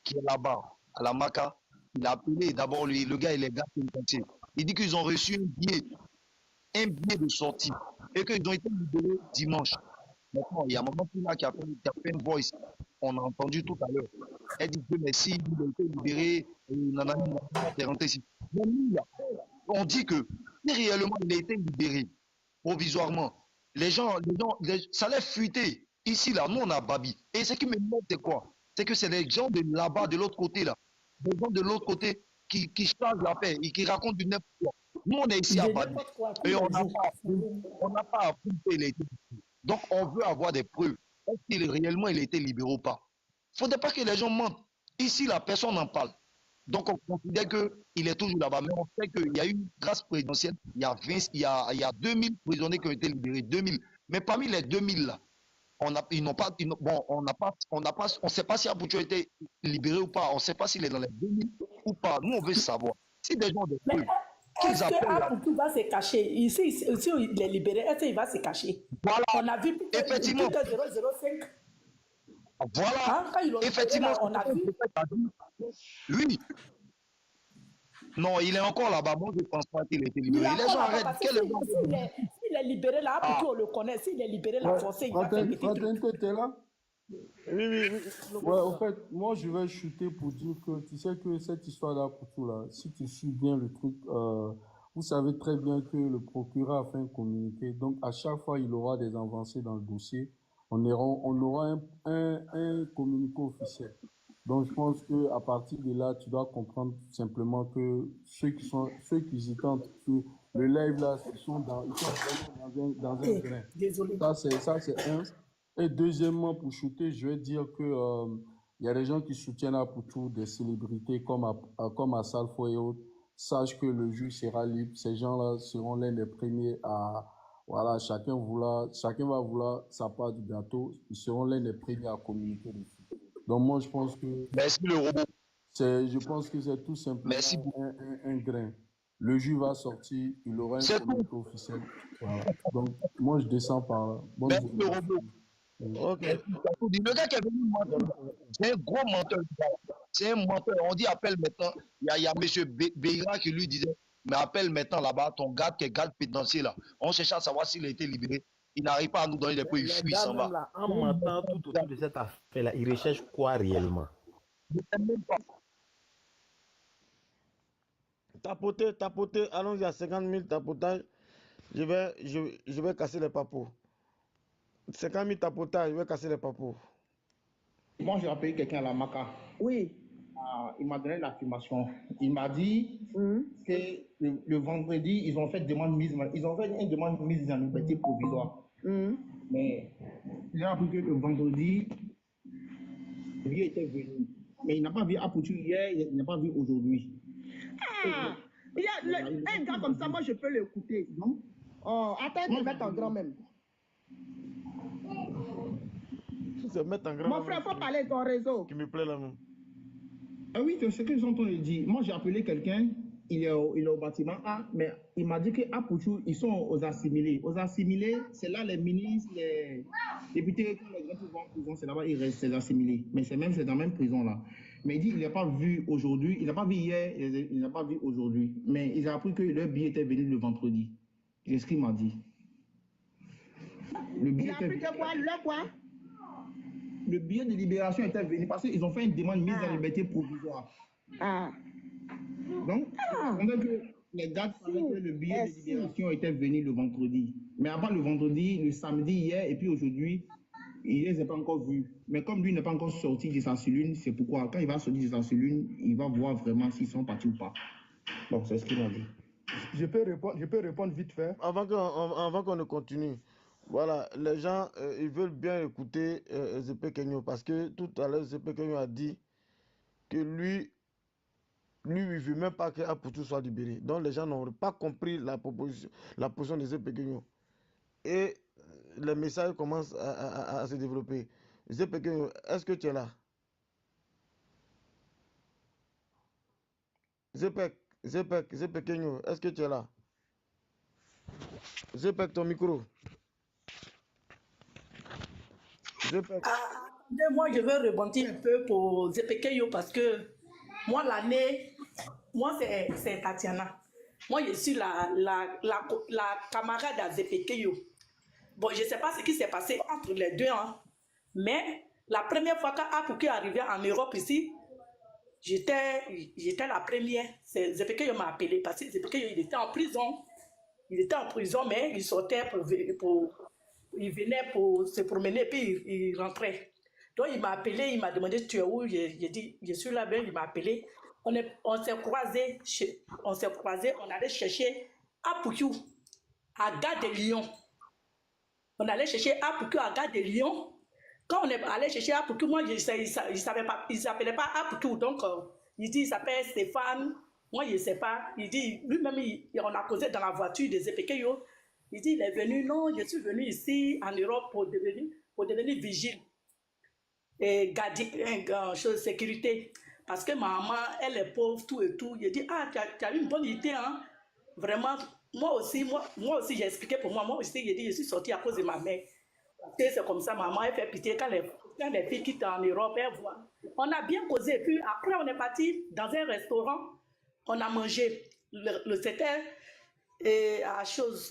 qui est là-bas, à la Maca, il a appelé d'abord lui, le gars et les gars pénitentiaires. Il dit qu'ils ont reçu un billet de sortie et qu'ils ont été libérés dimanche. Maintenant, il y a Maman Pina qui a fait une voice. On a entendu tout à l'heure. Elle dit que merci, il a été libéré, et nanana, nanana, t'es rentré ici. Mais lui, là, on dit que si réellement il a été libéré provisoirement, ça l'a fuité. Ici, là, nous, on a Babi. Et ce qui me montre, c'est quoi? C'est que c'est les gens de là-bas, de l'autre côté, là. Les gens de l'autre côté qui chargent la paix et qui racontent du n'importe quoi. Nous, on est ici à De Babi. n'importe quoi, tous Et les jours. on n'a pas appris qu'il a été libéré. Donc, on veut avoir des preuves. Est-ce qu'il réellement il a été libéré ou pas? Il ne faudrait pas que les gens mentent. Ici, la personne n'en parle. Donc, on considère qu'il est toujours là-bas. Mais on sait qu'il y a eu une grâce présidentielle. Il y a 2000 prisonniers qui ont été libérés. 2000. Mais parmi les 2000, là, ils n'ont pas, bon, on ne sait pas si Aboucho a été libéré ou pas. On ne sait pas s'il est dans les 2000 ou pas. Nous, on veut savoir. Si des gens de Mais preuves, qu'ils est-ce que appellent là. Apoutou va se cacher? Ici, si il est libéré, est-ce qu'il va se cacher? Voilà. On a vu plus Effectivement. que 005. Voilà. Hein, quand ils l'ont libéré, Effectivement. là, on a vu. Oui. Non, il est encore là-bas. Moi, je ne pense pas qu'il ait été Il est libéré. Les encore gens là-bas arrêtent. parce que s'il est libéré là, Apoutou, on le connaît. S'il est libéré là, forcé, il va faire petit truc. T'es là? Oui. Ouais, en fait, moi, je vais chuter pour dire que tu sais que cette histoire-là, pour tout là, si tu suis bien le truc, vous savez très bien que le procureur a fait un communiqué. Donc, à chaque fois, il aura des avancées dans le dossier. On aura un communiqué officiel. Donc, je pense que à partir de là, tu dois comprendre simplement que ceux qui y tentent, que le live là, ils sont vraiment dans un grain. Désolé. Ça, c'est un. Et deuxièmement, pour shooter, je vais dire que il y a des gens qui soutiennent Apoutou, des célébrités comme Assalfo et autres. Sache que le juge sera libre. Ces gens-là seront l'un des premiers à voilà, chacun va vouloir sa part du gâteau. Ils seront l'un des premiers à communiquer dessus. Donc moi, je pense que Merci le robot. je pense que c'est tout simplement Merci. un grain. Le juge va sortir, il aura un communiqué officiel. Voilà. Donc moi, je descends par là. Merci le robot. Ok. Le gars qui est venu mentir, c'est un gros menteur. C'est un menteur. On dit appelle maintenant. Il y a M. Beira qui lui disait, mais appelle maintenant là-bas ton garde qui est garde pénitentiaire là. On cherche à savoir s'il a été libéré. Il n'arrive pas à nous donner des preuves. Il fuit, il s'en va. Là, en mentant tout autour de cette affaire-là, ils recherchent quoi réellement? Je ne sais même pas. Tapoter, allons-y à 50 000 tapotages. Je vais casser les papos. 50 000 tapotages, je vais casser les papos. Moi, j'ai appelé quelqu'un à la Maca. Oui. Il m'a donné l'affirmation. Il m'a dit que le vendredi, ils ont fait une demande de mise en liberté provisoire. Mais j'ai appris que le vendredi, le vieux était venu. Mais il n'a pas vu Apoutou hier, il n'a pas vu aujourd'hui. Un gars comme ça, moi je peux l'écouter, non? Oh, attends de mettre en grand même. Mon frère, faut parler de ton réseau. Qui me plaît là même. Ah oui, c'est ce que j'entends dire. Moi, j'ai appelé quelqu'un, il est au bâtiment A, mais il m'a dit qu'à Pouchou, ils sont aux assimilés. Aux assimilés, c'est là les ministres, les députés, quand les grands pouvoirs en prison, c'est là-bas, ils restent, les assimilés. Mais c'est dans la même prison là. Mais il dit qu'il n'a pas vu aujourd'hui, il n'a pas vu hier, il n'a pas vu aujourd'hui. Mais il a appris que leur billet était venu le vendredi. C'est ce qu'il m'a dit. Il a appris que quoi? Le quoi? Le billet de libération était venu parce qu'ils ont fait une demande de mise en liberté provisoire. Donc, on a que les dates savaient que le billet de libération était venu le vendredi. Mais avant le vendredi, le samedi, hier et puis aujourd'hui, il ne les a pas encore vus. Mais comme lui n'est pas encore sorti de sa cellule, c'est pourquoi quand il va sortir de sa cellule, il va voir vraiment s'ils sont partis ou pas. Bon, c'est ce qu'il m'a dit. Je peux répondre vite fait. Avant qu'on ne continue. Voilà, les gens, ils veulent bien écouter Zepé Kenyo parce que tout à l'heure, Zepé Kenyo a dit que lui, il ne veut même pas que Apoutou soit libéré. Donc les gens n'ont pas compris la position de Zepé Kenyo. Et les messages commencent à se développer. Zepé Kenyo, est-ce que tu es là? Zepé Kenyo, est-ce que tu es là? Zepé, ton micro. Moi, je veux rebondir un peu pour Zepekeyo parce que moi, moi, c'est Tatiana. Moi, je suis la camarade à Zepekeyo. Bon, je ne sais pas ce qui s'est passé entre les deux, hein, mais la première fois qu'Apuki est arrivé en Europe ici, j'étais la première. Zepekeyo m'a appelé parce que Zepekeyo, il était en prison. Il était en prison, mais il sortait il venait pour se promener, puis il rentrait. Donc, il m'a appelé, il m'a demandé, tu es où? J'ai dit, je suis là-bas, il m'a appelé. On s'est croisés, on allait chercher Apuki à Gare de Lyon. On allait chercher Apuki à Gare de Lyon. Quand on est allé chercher Apuki, moi, il ne s'appelait pas Apuki, donc il dit, il s'appelle Stéphane. Moi, je ne sais pas. Il dit, lui-même, on a causé dans la voiture des Zepekeyo. Il dit, il est venu, non, je suis venu ici en Europe pour devenir vigile et gardien, sécurité. Parce que ma maman, elle est pauvre, tout et tout. Il dit, ah, tu as une bonne idée, hein. Vraiment, moi aussi, j'ai expliqué pour moi. Moi aussi, j'ai dit, je suis sortie à cause de ma mère. C'est comme ça, maman, elle fait pitié quand les filles quittent en Europe, elle voit. On a bien causé. Puis après, on est parti dans un restaurant. On a mangé. C'était à chose.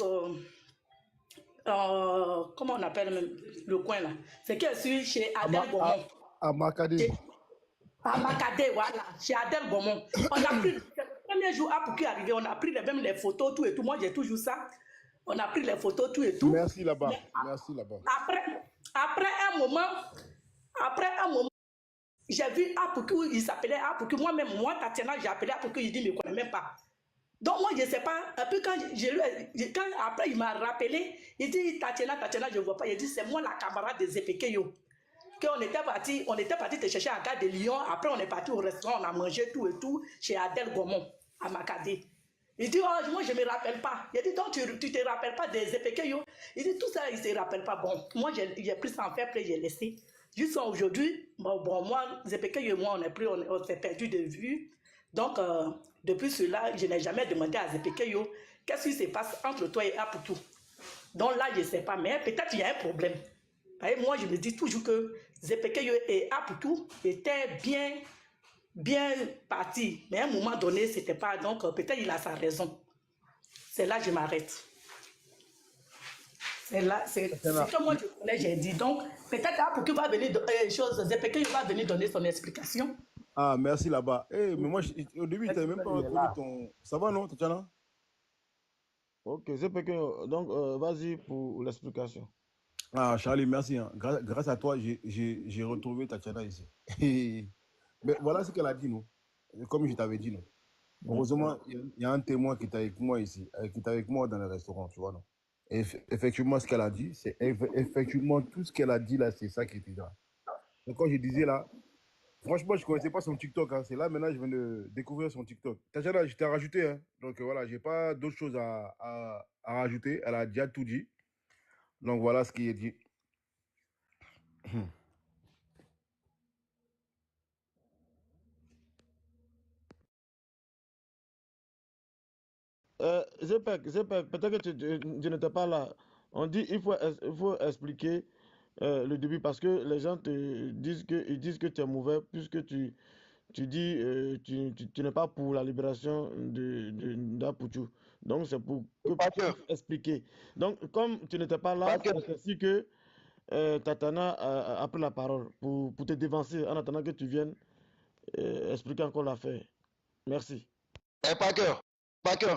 Comment on appelle même le coin là? C'est que je suis chez Adèle Beaumont. À Makadé. À Makadé, voilà, chez Adèle Beaumont. On a pris, le premier jour Apuki est arrivé, on a pris même les photos, tout et tout. Moi, j'ai toujours ça. On a pris les photos, tout et tout. Merci là-bas. Merci là-bas. Après un moment, j'ai vu Apuki, il s'appelait Apuki. Moi-même, Tatiana, j'ai appelé Apuki, il dit, il ne me connaît même pas. Donc, moi, je ne sais pas. Et puis, après, il m'a rappelé, il dit, Tatiana, je ne vois pas. Il dit, c'est moi la camarade de Zepekeyo. On était parti te chercher à Gare de Lyon. Après, on est parti au restaurant, on a mangé tout et tout chez Adèle Beaumont, à Makadé. Il dit, oh, moi, je ne me rappelle pas. Il dit, donc, tu ne te rappelles pas des Zepekeyo? Il dit, tout ça, il ne se rappelle pas. Bon, moi, j'ai pris ça en fait, après, j'ai laissé. Jusqu'à aujourd'hui, bon, moi, Zepekeyo et moi, on s'est perdu de vue. Donc, depuis cela, je n'ai jamais demandé à Zepekeyo qu'est-ce qui se passe entre toi et Apuki. Donc là, je ne sais pas, mais peut-être qu'il y a un problème. Et moi, je me dis toujours que Zepekeyo et Apuki étaient bien partis. Mais à un moment donné, ce n'était pas. Donc, peut-être il a sa raison. C'est là que je m'arrête. C'est que moi, je connais, j'ai dit. Donc, peut-être Apuki va venir, Zepekeyo va venir donner son explication. Ah, merci là-bas. Hey, mais moi, au début, tu n'avais même pas reconnu ton... Ça va, non, Tatiana? Ok, Zepekeyo, donc vas-y pour l'explication. Ah, Charlie, merci. Hein. Grâce à toi, j'ai retrouvé Tatiana ici. Mais voilà ce qu'elle a dit, non? Comme je t'avais dit, non? Heureusement, il y a un témoin qui est avec moi ici, qui est avec moi dans le restaurant, tu vois, non? Et effectivement, ce qu'elle a dit, c'est effectivement tout ce qu'elle a dit là, c'est ça qui était là. Donc, quand je disais là, franchement, je ne connaissais pas son TikTok. Hein. C'est là, maintenant, je viens de découvrir son TikTok. Tatiana, je t'ai rajouté. Hein. Donc, voilà, je n'ai pas d'autres choses à rajouter. Elle a déjà tout dit. Donc, voilà ce qui est dit. Zepek, peut-être que tu n'étais pas là. On dit il faut expliquer le début parce que les gens te disent que tu es mauvais puisque tu dis tu n'es pas pour la libération d'Aputu. Donc c'est pour que tu puisses expliquer. Donc comme tu n'étais pas là, c'est ainsi que Tatana a pris la parole pour te dévancer en attendant que tu viennes expliquer encore l'affaire. Merci. Parker,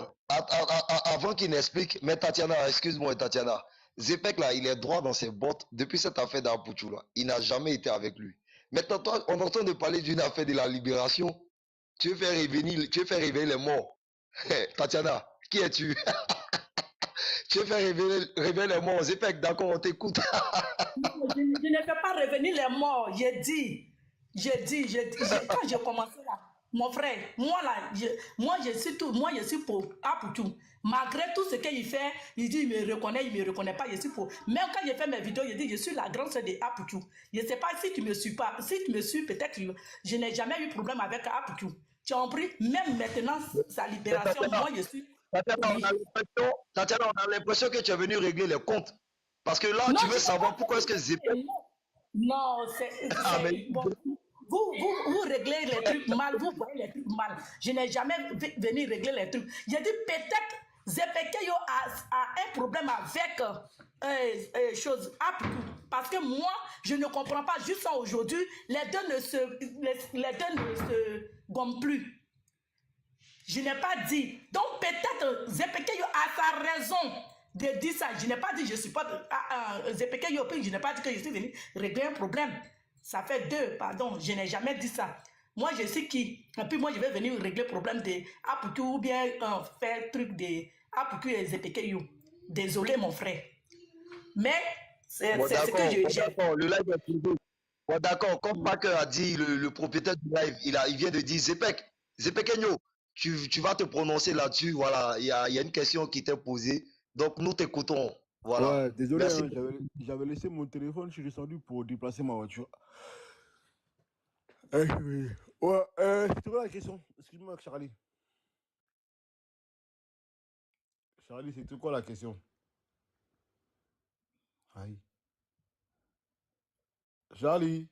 avant qu'il n'explique, mais Tatiana, excuse-moi Tatiana, Zepek là, il est droit dans ses bottes depuis cette affaire d'Aputu là. Il n'a jamais été avec lui. Maintenant, toi, on entend de parler d'une affaire de la libération. Tu veux faire réveiller les morts. Tatiana, qui es-tu? Tu veux faire réveiller les morts. Zepek, d'accord, on t'écoute. Je ne fais pas revenir les morts. J'ai dit, quand j'ai commencé là, mon frère, moi je suis pour Aputu. Malgré tout ce qu'il fait, il dit il me reconnaît pas, je suis pour. Même quand j'ai fait mes vidéos, il dit je suis la grande sœur de Aputu. Je ne sais pas si tu me suis pas. Si tu me suis, peut-être je n'ai jamais eu de problème avec Aputu. Tu as compris? Même maintenant, sa libération, moi je suis. Tatiana, on a l'impression que tu es venu régler les comptes. Parce que là, Non, tu veux savoir pourquoi est-ce que Zepek. Non, Ah, mais bon. Vous réglez les trucs mal, vous voyez les trucs mal. Je n'ai jamais venu régler les trucs. J'ai dit peut-être Zepekeyo a un problème avec chose, parce que moi, je ne comprends pas. Jusqu'à aujourd'hui, les deux ne se gomment plus. Je n'ai pas dit. Donc peut-être Zepekeyo a sa raison de dire ça. Je n'ai pas dit je suis pas Zepekeyo, je n'ai pas dit que je suis venu régler un problème. Ça fait deux, pardon. Je n'ai jamais dit ça. Moi, je sais qui. Et puis moi, je vais venir régler le problème de Apuku ou bien faire truc de Apuku et Zepekeyo. Désolé, mon frère. Mais c'est bon, ce que d'accord, le live est privé. Bon, d'accord, comme Packer a dit, le propriétaire du live, il vient de dire Zepek, Zepekenyo, tu vas te prononcer là-dessus. Voilà, il y a une question qui t'est posée. Donc, nous t'écoutons. Voilà. Ouais, désolé, Merci. hein, j'avais laissé mon téléphone, je suis descendu pour déplacer ma voiture. Oui. Ouais, c'était quoi la question? Excuse-moi, Charlie. Charlie, c'était quoi la question? Aïe. Charlie.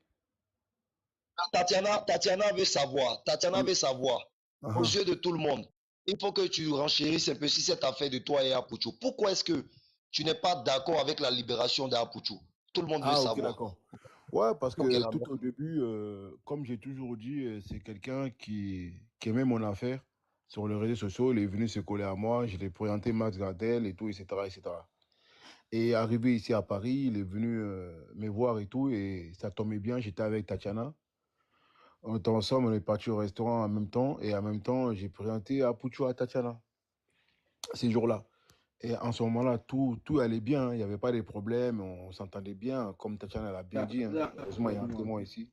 Tatiana veut savoir. Tatiana Oui. veut savoir. Aux Uh-huh. yeux de tout le monde. Il faut que tu renchérisses un peu si cette affaire de toi et Apuchu. Pourquoi est-ce que tu n'es pas d'accord avec la libération d'Apuchu? Tout le monde veut Ah, ok, savoir. d'accord. Ouais, parce Ok, que là, tout au début, comme j'ai toujours dit, c'est quelqu'un qui aimait mon affaire sur les réseaux sociaux. Il est venu se coller à moi. Je l'ai présenté Max Gardel et tout, etc., etc. Et arrivé ici à Paris, il est venu me voir et tout. Et ça tombait bien, j'étais avec Tatiana. On était ensemble, on est parti au restaurant en même temps. Et en même temps, j'ai présenté Apuchu à Tatiana ces jours-là. Et en ce moment-là, tout allait bien. Il n'y avait pas de problème. On s'entendait bien. Comme Tatiana l'a bien dit. Heureusement, il y a un témoin ici.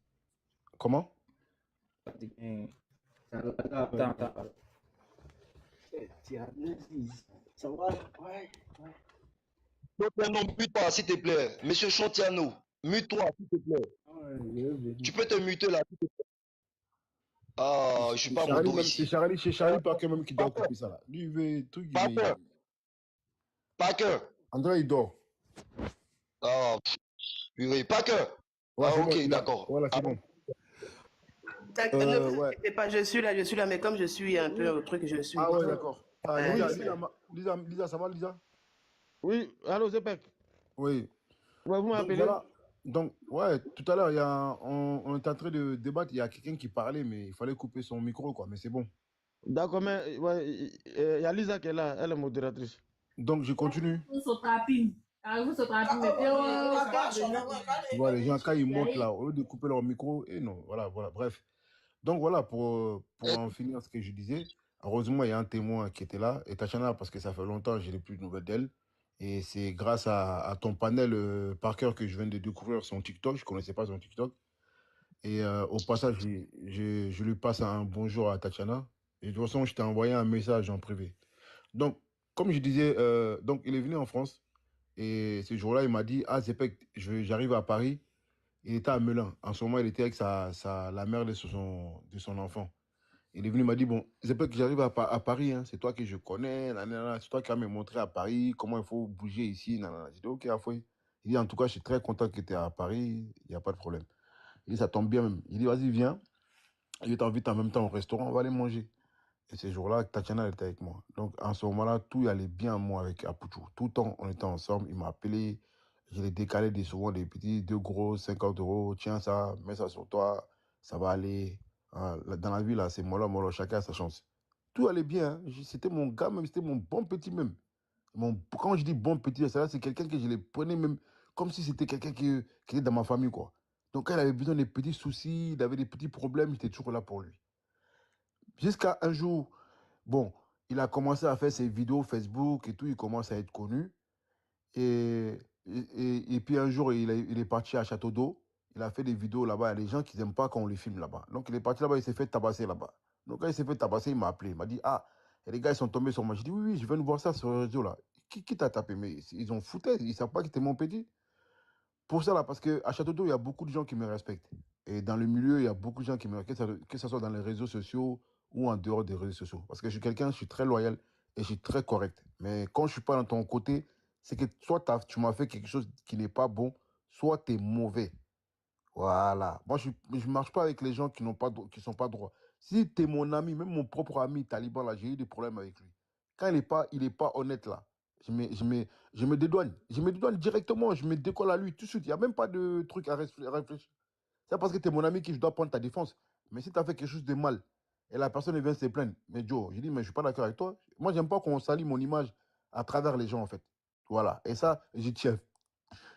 Comment? Attends. Ça va? Ouais. Chantiano, mute-toi, s'il te plaît. Monsieur Chantiano, mute-toi, s'il te plaît. Tu peux te muter là, s'il te plaît. Ah, je suis pas Charlie, modo même, c'est ici. Charlie Parker même qui doit couper ça là. Lui, il veut truc, Packer. André, il dort. Ah, purée. Packer. Ouais, Ah, c'est bon. ok, d'accord. Voilà, c'est bon. Ne vous Ouais. inquiétez pas, je suis là, mais comme je suis un peu au truc, je suis. Ah ouais, d'accord. Ah, Euh, Lisa, ça va, Lisa? Oui, allô, Zepek. Oui. Ouais, vous Donc m'appelez? voilà. Donc, ouais, tout à l'heure, on est en train de débattre. Il y a quelqu'un qui parlait, mais il fallait couper son micro, quoi. Mais c'est bon. D'accord, mais ouais, il y a Lisa qui est là, elle est modératrice. Donc, je continue. Voilà, les gens, quand ils montent là, au lieu de couper leur micro, et non, voilà, bref. Donc voilà, pour en finir ce que je disais, heureusement, il y a un témoin qui était là, et Tachana, parce que ça fait longtemps que je n'ai plus de nouvelles d'elle. Et c'est grâce à ton panel Parker que je viens de découvrir son TikTok. Je ne connaissais pas son TikTok. Et au passage, je lui passe un bonjour à Tachana. Et de toute façon, je t'ai envoyé un message en privé. Donc, comme je disais, donc il est venu en France. Et ce jour-là, il m'a dit, ah, Zepek, j'arrive à Paris. Il était à Melun. En ce moment, il était avec la mère de son enfant. Il est venu, il m'a dit, bon, Zepek, j'arrive à Paris, hein, c'est toi que je connais, nanana, c'est toi qui vas me montrer à Paris comment il faut bouger ici. Nanana. J'ai dit, ok, Afoy. Il dit, en tout cas, je suis très content que tu es à Paris, il n'y a pas de problème. Il dit, ça tombe bien même. Il dit, vas-y, viens. Je t'invite en même temps au restaurant, on va aller manger. Et ces jours-là, Tatiana, elle était avec moi. Donc, en ce moment-là, tout allait bien, moi, avec Apuchu. Tout le temps, on était ensemble. Il m'a appelé. Je l'ai décalé souvent des petits, 2 gros, 50 euros. Tiens ça, mets ça sur toi. Ça va aller. Hein, dans la vie, là, c'est mollo, chacun a sa chance. Tout allait bien. Hein. C'était mon gars, même. C'était mon bon petit, même. Quand je dis bon petit, c'est quelqu'un que je les prenais même comme si c'était quelqu'un qui était dans ma famille, quoi. Donc, quand il avait besoin des petits soucis, il avait des petits problèmes, j'étais toujours là pour lui. Jusqu'à un jour, bon, il a commencé à faire ses vidéos Facebook et tout, il commence à être connu. Et puis un jour, il est parti à Château d'Eau. Il a fait des vidéos là-bas. Il y a des gens qui n'aiment pas quand on les filme là-bas. Donc il est parti là-bas, il s'est fait tabasser là-bas. Donc quand il s'est fait tabasser, il m'a appelé. Il m'a dit, ah, et les gars, ils sont tombés sur moi. J'ai dit, oui, je viens de voir ça sur le réseau là. Qui t'a tapé? Mais ils ont foutu, ils ne savent pas que t'es mon petit. Pour ça, là, parce qu'à Château d'Eau, il y a beaucoup de gens qui me respectent. Et dans le milieu, il y a beaucoup de gens qui me respectent, que ce soit dans les réseaux sociaux ou en dehors des réseaux sociaux. Parce que je suis quelqu'un, je suis très loyal et je suis très correct. Mais quand je ne suis pas dans ton côté, c'est que soit tu m'as fait quelque chose qui n'est pas bon, soit tu es mauvais. Voilà. Moi, je marche pas avec les gens qui qui sont pas droits. Si tu es mon ami, même mon propre ami taliban, là, j'ai eu des problèmes avec lui. Quand il est pas honnête, là, je me dédouane. Je me dédouane directement. Je me décolle à lui tout de suite. Il n'y a même pas de truc à réfléchir. C'est parce que tu es mon ami que je dois prendre ta défense. Mais si tu as fait quelque chose de mal et la personne elle vient se plaindre, mais Joe, je dis, mais je suis pas d'accord avec toi. Moi, j'aime pas qu'on salit mon image à travers les gens, en fait. Voilà. Et ça, j'y tiens.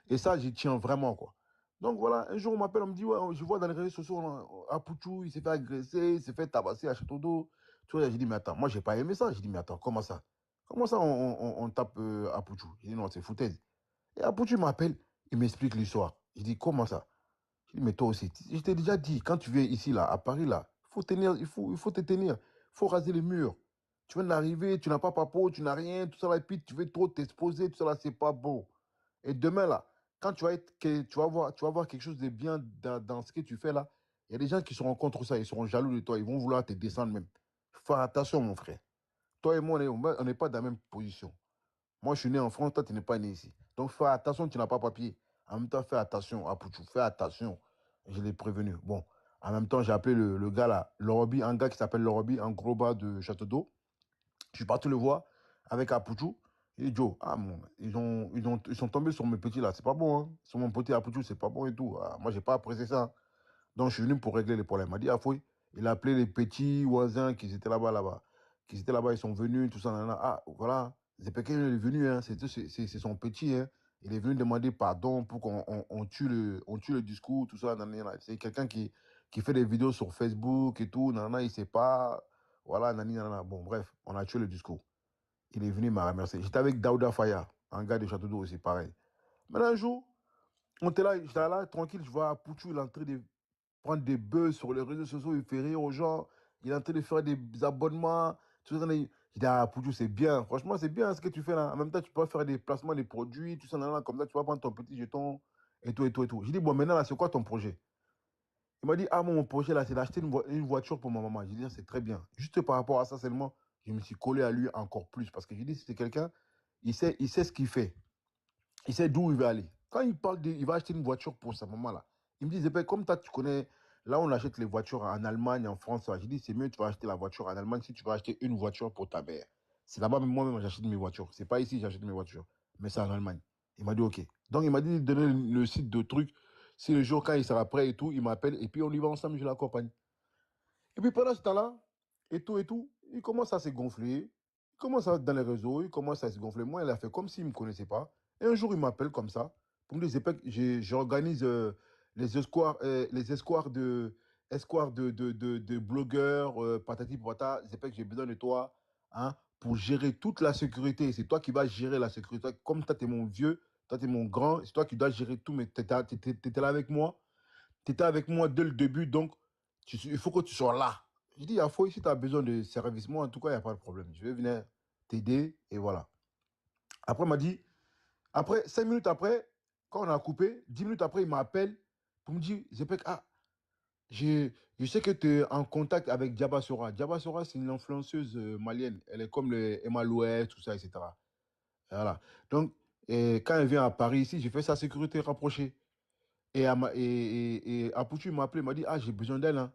Et ça, j'y tiens vraiment, quoi. Donc voilà, un jour, on m'appelle, on me dit, ouais, je vois dans les réseaux sociaux, à Pouchou, il s'est fait agresser, il s'est fait tabasser à Château d'Eau. Tu vois, j'ai dit, mais attends, moi, j'ai pas aimé ça. J'ai dit, mais attends, comment ça? Comment ça, on tape à Pouchou? J'ai dit, non, c'est foutaise. Et à Pouchou, il m'appelle, il m'explique l'histoire. Je dis, comment ça? Je dis, mais toi aussi, je t'ai déjà dit, quand tu viens ici, là, à Paris, là, il faut te tenir. Il faut raser les murs. Tu viens d'arriver, tu n'as pas papo, tu n'as rien, tout ça là, et puis tu veux trop t'exposer, tout ça là, c'est pas bon. Et demain, là, quand tu vas voir quelque chose de bien dans ce que tu fais là, il y a des gens qui seront contre ça, ils seront jaloux de toi, ils vont vouloir te descendre même. Faut faire attention, mon frère. Toi et moi, on n'est pas dans la même position. Moi, je suis né en France, toi, tu n'es pas né ici. Donc, fais attention, tu n'as pas papier. En même temps, fais attention à Pouchou, fais attention. Je l'ai prévenu. Bon, en même temps, j'ai appelé le gars là, Lorobi, un gars qui s'appelle Lorobi, un gros bas de Château d'Eau. Je suis parti le voir avec Apuchou. Et Joe, ah mon, ils sont tombés sur mes petits là, c'est pas bon, hein. Sur mon petit Apuchou, c'est pas bon et tout. Ah, moi, j'ai pas apprécié ça. Donc, je suis venu pour régler les problèmes. Il m'a dit, ah, fouille. Il a appelé les petits voisins qui étaient là-bas. Qui étaient là-bas, ils sont venus, tout ça. Nanana. Ah, voilà. Zepeke, il est venu, hein. C'est son petit, hein. Il est venu demander pardon pour on tue le discours, tout ça. Nanana. C'est quelqu'un qui fait des vidéos sur Facebook et tout. Nanana, il sait pas. Voilà, nanana. Bon, bref, on a tué le discours. Il est venu me remercier. J'étais avec Daouda Faya, un gars de Château d'Eau aussi, pareil. Mais un jour, j'étais là, tranquille, je vois Pouchou, il est en train de prendre des buzz sur les réseaux sociaux, il fait rire aux gens, il est en train de faire des abonnements. Tout ça, je dis, ah, Pouchou, c'est bien. Franchement, c'est bien ce que tu fais là. En même temps, tu peux faire des placements des produits, tout ça, comme ça, tu vas prendre ton petit jeton et tout, et tout, et tout. J'ai dit, bon, maintenant, là, c'est quoi ton projet? Il m'a dit, ah, mon projet, là, c'est d'acheter une voiture pour ma maman. J'ai dit, ah, c'est très bien. Juste par rapport à ça seulement, je me suis collé à lui encore plus parce que j'ai dit, c'est quelqu'un, il sait ce qu'il fait. Il sait d'où il va aller. Quand il parle il va acheter une voiture pour sa maman là, il me dit, Zepek, comme toi, tu connais, là, on achète les voitures en Allemagne, en France. J'ai dit, c'est mieux, tu vas acheter la voiture en Allemagne si tu vas acheter une voiture pour ta mère. C'est là-bas, même moi-même, j'achète mes voitures. C'est pas ici, j'achète mes voitures. Mais c'est en Allemagne. Il m'a dit, OK. Donc, il m'a dit de donner le site de trucs. Si le jour, quand il sera prêt et tout, il m'appelle et puis on y va ensemble, je l'accompagne. Et puis pendant ce temps-là, et tout, il commence à se gonfler. Il commence à être dans les réseaux, il commence à se gonfler. Moi, il a fait comme s'il ne me connaissait pas. Et un jour, il m'appelle comme ça pour me dire, Zepek, j'organise espoirs de blogueurs, patati patata. Zepek, j'ai besoin de toi, hein, pour gérer toute la sécurité. C'est toi qui vas gérer la sécurité. Comme toi, tu es mon vieux, toi, tu es mon grand, c'est toi qui dois gérer tout, mais tu étais là avec moi. Tu étais avec moi dès le début, donc il faut que tu sois là. Je dis, Afo, si tu as besoin de service, moi, en tout cas, il n'y a pas de problème. Je vais venir t'aider et voilà. Après, il m'a dit, après, 5 minutes après, quand on a coupé, 10 minutes après, il m'appelle pour me dire, Zepek, ah, je sais que tu es en contact avec Diaba Sora. Diaba Sora, c'est une influenceuse malienne. Elle est comme le Emma Louet, tout ça, etc. Voilà. Donc, quand elle vient à Paris ici, j'ai fait sa sécurité rapprochée. Et Apuchu m'a appelé, il m'a dit, ah, j'ai besoin d'elle, hein.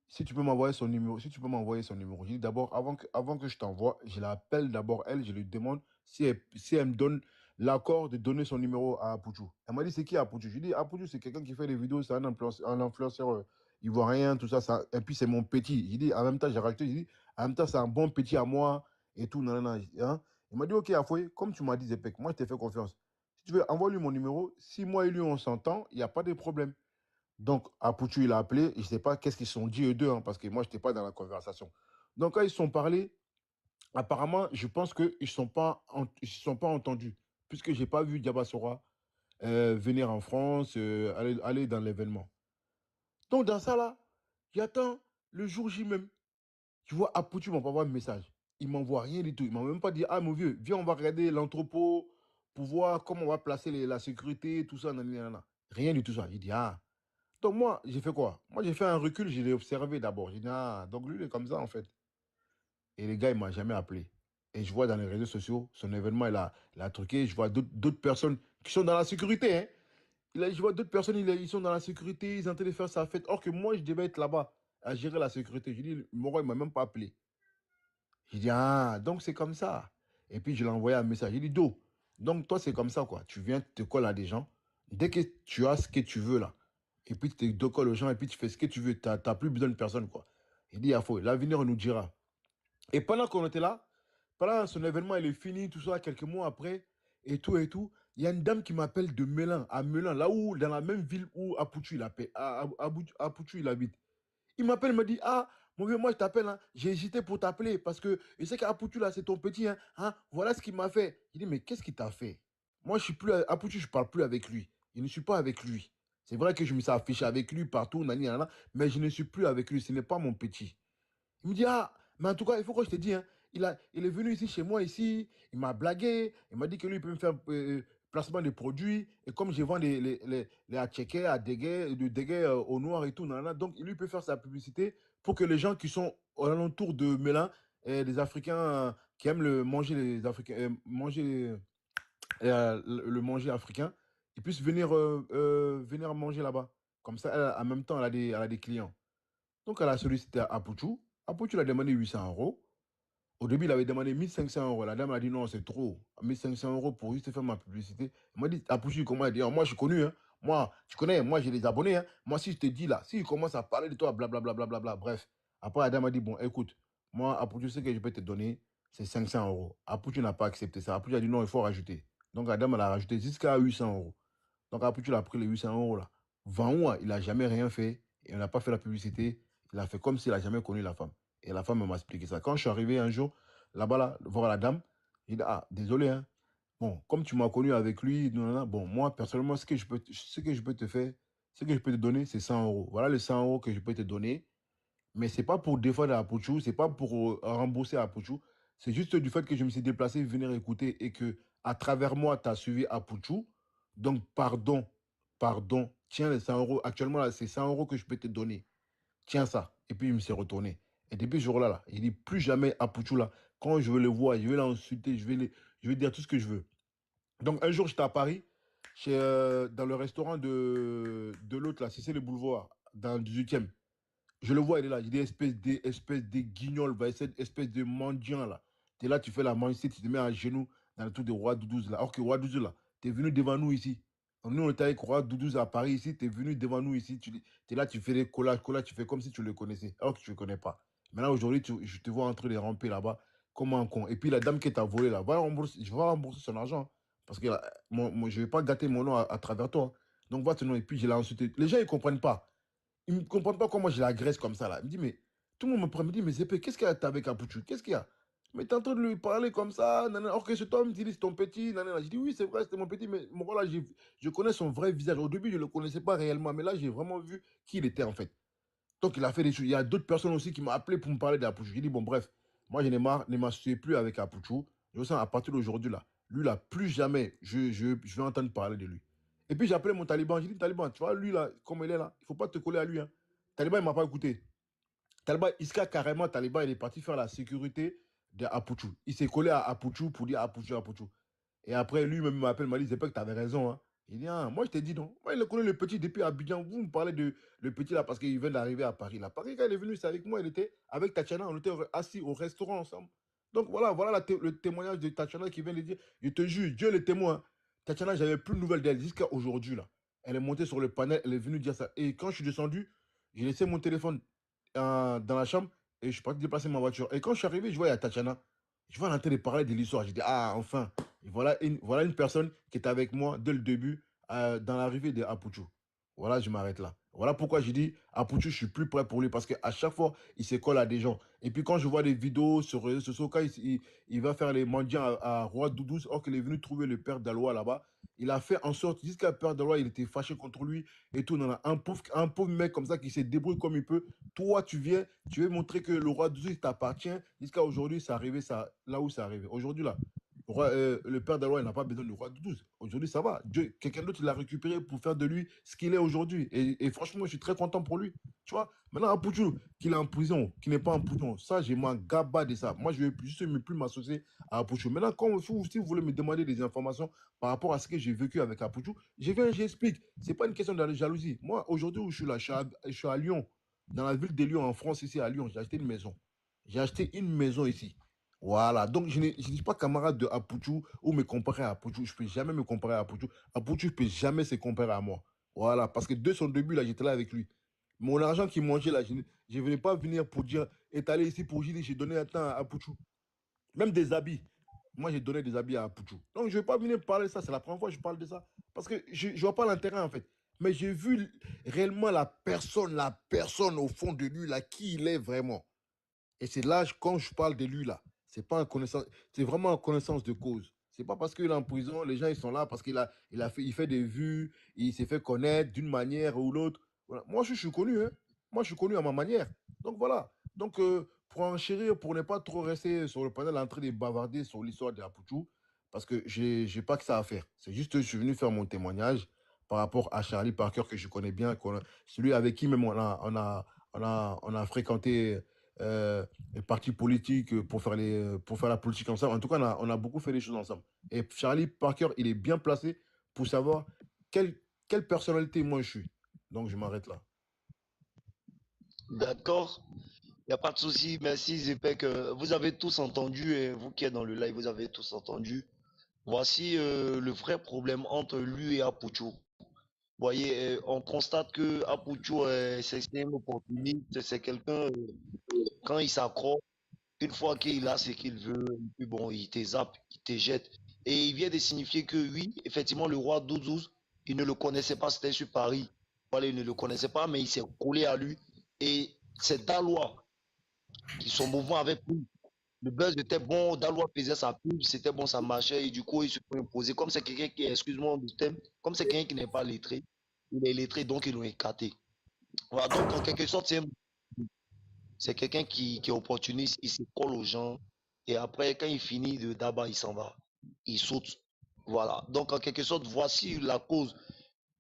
Si tu peux m'envoyer son numéro, si tu peux m'envoyer son numéro. Je dis d'abord, avant que je t'envoie, je l'appelle d'abord elle, je lui demande si elle me donne l'accord de donner son numéro à Apuchu. Elle m'a dit, c'est qui Apuchu? Je lui dis, Apuchu, c'est quelqu'un qui fait des vidéos, c'est un influenceur ivoirien, tout ça, et puis c'est mon petit. J'ai dit, en même temps, j'ai rajouté, j'ai dit, en même temps, c'est un bon petit à moi, et tout, nanana, hein. Il m'a dit, ok, Afoye, comme tu m'as dit, Zepek, moi, je t'ai fait confiance. Si tu veux, envoie-lui mon numéro. Si moi et lui, on s'entend, il n'y a pas de problème. Donc, Apuchu, il a appelé. Je ne sais pas qu'est-ce qu'ils se sont dit eux deux, hein, parce que moi, je n'étais pas dans la conversation. Donc, quand ils se sont parlé, apparemment, je pense qu'ils ne se sont pas entendus, puisque je n'ai pas vu Diabasora venir en France, aller dans l'événement. Donc, dans ça, là, j'attends le jour J même. Tu vois, Apuchu m'envoie un message. Il ne m'envoie rien du tout. Il ne m'a même pas dit, ah, mon vieux, viens, on va regarder l'entrepôt pour voir comment on va placer la sécurité, tout ça, nanana. Rien du tout ça. J'ai dit, ah. Donc moi, j'ai fait quoi? Moi, j'ai fait un recul, je l'ai observé d'abord. J'ai dit, ah, donc lui, il est comme ça, en fait. Et le gars, il ne m'a jamais appelé. Et je vois dans les réseaux sociaux, son événement, il a truqué. Je vois d'autres personnes qui sont dans la sécurité, hein. Je vois d'autres personnes, ils sont dans la sécurité, ils sont en train de faire sa fête. Or que moi, je devais être là-bas à gérer la sécurité. Je dis, Moro, il ne m'a même pas appelé. J'ai dit, ah, donc c'est comme ça. Et puis, je lui ai envoyé un message. J'ai dit, Do, donc toi, c'est comme ça, quoi. Tu viens, tu te colles à des gens. Dès que tu as ce que tu veux, là, et puis tu te colles aux gens, et puis tu fais ce que tu veux, tu n'as plus besoin de personne, quoi. Il dit, il faut, l'avenir nous dira. Et pendant qu'on était là, pendant son événement, il est fini, tout ça, quelques mois après, et tout, il y a une dame qui m'appelle de Melun, à Melun, là où, dans la même ville où Apoutu, Apoutu, il habite. Il m'appelle, il me dit, ah, mon vieux, moi je t'appelle, hein. J'ai hésité pour t'appeler parce que je sais qu'Apoutu, là, c'est ton petit, hein, voilà ce qu'il m'a fait. Il dit, mais qu'est-ce qu'il t'a fait? Moi, je suis plus, Apoutu, je ne parle plus avec lui. Je ne suis pas avec lui. C'est vrai que je me suis affiché avec lui partout, nani, nana, mais je ne suis plus avec lui. Ce n'est pas mon petit. Il me dit, ah, mais en tout cas, il faut que je te dise, hein, il est venu ici, chez moi, ici, il m'a blagué, il m'a dit que lui, il peut me faire placement de produits, et comme je vends les à checker, à déguer, de déguer au noir et tout, nanana, donc lui, il peut faire sa publicité pour que les gens qui sont aux alentours de Mélin, des Africains qui aiment manger les Africains, le manger africain, ils puissent venir manger là-bas. Comme ça, en même temps, elle a des clients. Donc, elle a sollicité Apouchou. Apouchou lui a demandé 800 euros. Au début, il avait demandé 1500 euros. La dame a dit non, c'est trop. 1500 euros pour juste faire ma publicité. Elle m'a dit, Apouchou, comment elle dit, moi, je suis connu. Hein. Moi, tu connais, moi, j'ai des abonnés. Hein. Moi, si je te dis là, s'il commence à parler de toi, blablabla, bla. Bref. Après, la dame a dit, bon, écoute, moi, Apouchou, ce que je peux te donner, c'est 500 euros. Apouchou n'a pas accepté ça. Apouchou a dit non, il faut rajouter. Donc, la dame, elle a rajouté jusqu'à 800 euros. Donc, Apouchou a pris les 800 euros là. 20 mois, il n'a jamais rien fait. Et on n'a pas fait la publicité. Il a fait comme s'il n'a jamais connu la femme. Et la femme m'a expliqué ça. Quand je suis arrivé un jour, là-bas, là, voir la dame, il dit, ah, désolé, hein. Bon, comme tu m'as connu avec lui, bon, moi, personnellement, ce que je peux te faire, ce que je peux te donner, c'est 100 euros. Voilà les 100 euros que je peux te donner. Mais ce n'est pas pour défendre Apouchou, ce n'est pas pour rembourser Apouchou. C'est juste du fait que je me suis déplacé, venir écouter et que à travers moi, tu as suivi Apouchou. Donc, pardon, tiens les 100 euros. Actuellement, là, c'est 100 euros que je peux te donner. Tiens ça. Et puis, il me s'est retourné. Et depuis ce jour-là, il dit plus jamais Apouchou, là. Quand je veux le voir, je vais l'insulter, je vais dire tout ce que je veux. Donc, un jour, j'étais à Paris, dans le restaurant de l'autre, là, c'est le boulevard, dans le 18e. Je le vois, il est là. Il dit espèce de guignol, cette espèce de mendiant là. Tu es là, tu fais la mendicité, tu te mets à genoux dans le truc de Roi Doudouz là. Alors que Roi Doudouz là, tu es venu devant nous ici. Nous, on était avec Roi Doudouz à Paris ici, tu es venu devant nous ici. Tu es là, tu fais des collages, tu fais comme si tu le connaissais. Alors que tu ne le connais pas. Maintenant, aujourd'hui, je te vois en train de ramper là-bas comme un con. Et puis la dame qui t'a volé là, je vais rembourser son argent. Hein. Parce que là, moi, je ne vais pas gâter mon nom à travers toi. Hein. Donc, vois ton nom. Et puis, je l'ai insulté. Les gens, ils ne comprennent pas. Ils ne comprennent pas comment je l'agresse comme ça là. Il me dit, mais tout le monde me prend, il me dit, mais Zépé, qu'est-ce qu'il y a avec Apouchou? Qu'est-ce qu'il y a? Mais t'es en train de lui parler comme ça, nanana. Alors que cet homme, il dit, c'est ton petit, nanana. Je dis, oui, c'est vrai, c'était mon petit, mais moi, là, je connais son vrai visage. Au début, je ne le connaissais pas réellement, mais là, j'ai vraiment vu qui il était en fait. Donc, il a fait des choses. Il y a d'autres personnes aussi qui m'ont appelé pour me parler d'Apouchou. J'ai dit, bon, bref, moi, je n'ai marre, ne m'associez plus avec Apouchou. Je sens à partir d'aujourd'hui, là, lui, là, plus jamais, je vais entendre parler de lui. Et puis, j'ai appelé mon taliban. J'ai dit, taliban, tu vois, lui, là, comme il est là, il ne faut pas te coller à lui. Hein. Taliban, il ne m'a pas écouté. Taliban, Iska, carrément, Taliban, il est parti faire la sécurité d'Apouchou. Il s'est collé à Apouchou pour dire Apouchou. Et après, lui-même m'appelle, m'a dit, c'est pas que tu avais raison. Hein. Il dit, ah, moi, je t'ai dit non. Moi, il connaît le petit depuis Abidjan. Vous me parlez de le petit là parce qu'il vient d'arriver à Paris. Là. Paris, quand il est venu, c'est avec moi. Il était avec Tatiana. On était assis au restaurant ensemble. Donc voilà le témoignage de Tatiana qui vient de dire, je te jure, Dieu est le témoin. Tatiana, j'avais plus de nouvelles d'elle jusqu'à aujourd'hui. Là. Elle est montée sur le panel, elle est venue dire ça. Et quand je suis descendu, j'ai laissé mon téléphone dans la chambre et je suis parti déplacer ma voiture. Et quand je suis arrivé, je vois, il y a Tatiana. Je vois en train de parler de l'histoire. J'ai dit, ah, enfin, voilà une personne qui est avec moi dès le début dans l'arrivée de Apouchou. Voilà, je m'arrête là. Voilà pourquoi j'ai dit, Apouchou, je suis plus prêt pour lui parce qu'à chaque fois, il se colle à des gens. Et puis quand je vois des vidéos sur les réseaux sociaux, quand il va faire les mendiants à Roi Doudous, or qu'il est venu trouver le père d'Alois là-bas, il a fait en sorte, jusqu'à le père d'Alois, il était fâché contre lui et tout. On a un pauvre mec comme ça qui se débrouille comme il peut. Toi, tu veux montrer que le Roi Doudous t'appartient. Jusqu'à aujourd'hui, c'est arrivé là où c'est arrivé. Aujourd'hui, là, Le père d'Alois, il n'a pas besoin du roi de 12. Aujourd'hui, ça va. Quelqu'un d'autre, il l'a récupéré pour faire de lui ce qu'il est aujourd'hui. Et franchement, je suis très content pour lui. Tu vois, maintenant, Apouchou, qu'il est en prison, qu'il n'est pas en prison, ça, j'ai m'en gabat de ça. Moi, je ne vais juste ne plus m'associer à Apouchou. Maintenant, si vous voulez me demander des informations par rapport à ce que j'ai vécu avec Apouchou, j'explique. Ce n'est pas une question de jalousie. Moi, aujourd'hui où je suis là, je suis à Lyon, dans la ville de Lyon, en France, ici à Lyon, j'ai acheté une maison. J'ai acheté une maison ici. Voilà, donc je ne suis pas camarade de Apouchou ou me comparer à Apouchou. Je ne peux jamais me comparer à Apouchou. Apouchou ne peut jamais se comparer à moi. Voilà, parce que de son début, là, j'étais là avec lui. Mon argent qu'il mangeait, là, je ne venais pas venir pour dire, étaler ici pour dire, j'ai donné un temps à Apouchou. Même des habits. Moi, j'ai donné des habits à Apouchou. Donc, je ne vais pas venir parler de ça. C'est la première fois que je parle de ça. Parce que je ne vois pas l'intérêt, en fait. Mais j'ai vu réellement la personne au fond de lui, là, qui il est vraiment. Et c'est là, quand je parle de lui, là, c'est vraiment en connaissance de cause. C'est pas parce qu'il est en prison, les gens, ils sont là parce il fait des vues, il s'est fait connaître d'une manière ou l'autre. Voilà. Moi, je suis connu, hein. Moi, je suis connu à ma manière. Donc, voilà. Donc, pour enchérir, pour ne pas trop rester sur le panel en train de bavarder sur l'histoire de Apouchou, parce que j'ai pas que ça à faire. C'est juste, je suis venu faire mon témoignage par rapport à Charlie Parker, que je connais bien, celui avec qui même on a fréquenté les partis politiques pour faire la politique ensemble. En tout cas, on a beaucoup fait les choses ensemble. Et Charlie Parker, il est bien placé pour savoir quelle personnalité moi je suis. Donc, je m'arrête là. D'accord. Il n'y a pas de souci. Merci, Zepek. Vous avez tous entendu, et vous qui êtes dans le live, vous avez tous entendu. Voici le vrai problème entre lui et Apouchou. Vous voyez, on constate que Apouchou, c'est un opportuniste, c'est quelqu'un, quand il s'accroche, une fois qu'il a ce qu'il veut, puis bon, il te zappe, il te jette. Et il vient de signifier que oui, effectivement, le roi Douzouz, il ne le connaissait pas, c'était sur Paris. Voilà, il ne le connaissait pas, mais il s'est collé à lui. Et c'est Dalois qui son mouvement avait pris. Le buzz était bon, Dalois faisait sa pub, c'était bon, ça marchait, et du coup, il se peut imposer. Comme c'est quelqu'un qui, excuse-moi du thème, comme c'est quelqu'un qui n'est pas lettré, il est lettré, donc ils l'ont écarté. Voilà, donc en quelque sorte, c'est quelqu'un qui est opportuniste, il se colle aux gens, et après, quand il finit de d'abord, il s'en va, il saute. Voilà, donc en quelque sorte, voici la cause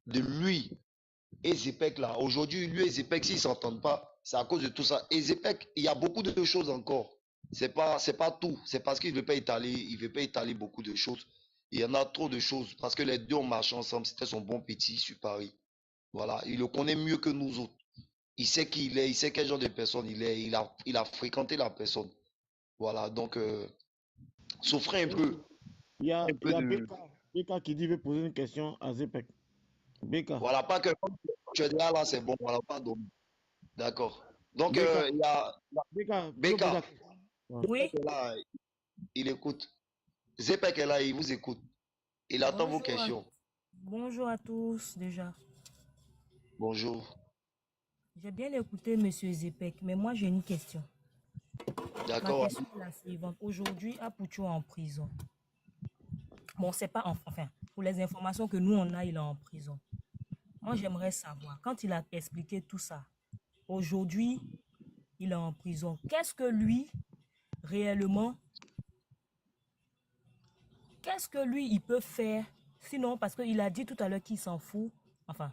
de lui et Zepek là. Aujourd'hui, lui et Zepek, s'ils ne s'entendent pas, c'est à cause de tout ça. Et Zepek, il y a beaucoup de choses encore. C'est pas tout. C'est parce qu'il ne veut pas étaler, il veut pas étaler beaucoup de choses. Il y en a trop de choses parce que les deux ont marché ensemble. C'était son bon petit sur Paris. Voilà, il le connaît mieux que nous autres. Il sait qui il est, il sait quel genre de personne il est. Il a fréquenté la personne. Voilà, donc souffrez un peu. Il y a, Un peu de. BK qui dit qu'il veut poser une question à Zepek. BK. Voilà, pas que comme tu es déjà là, c'est bon. Voilà, pardon. D'accord. Donc, BK. il y a BK. BK. Oui. Zepek est là, il écoute. Zepek est là, il vous écoute. Il attend vos questions. Bonjour à tous déjà. Bonjour. J'ai bien écouté Monsieur Zepek, mais moi j'ai une question. Ma D'accord. question est la suivante. Aujourd'hui, Apouchou est en prison. Bon, c'est pas enfin, pour les informations que nous on a, il est en prison. Moi j'aimerais savoir, quand il a expliqué tout ça, aujourd'hui, il est en prison. Qu'est-ce que lui, réellement, il peut faire? Sinon, parce qu'il a dit tout à l'heure qu'il s'en fout, enfin,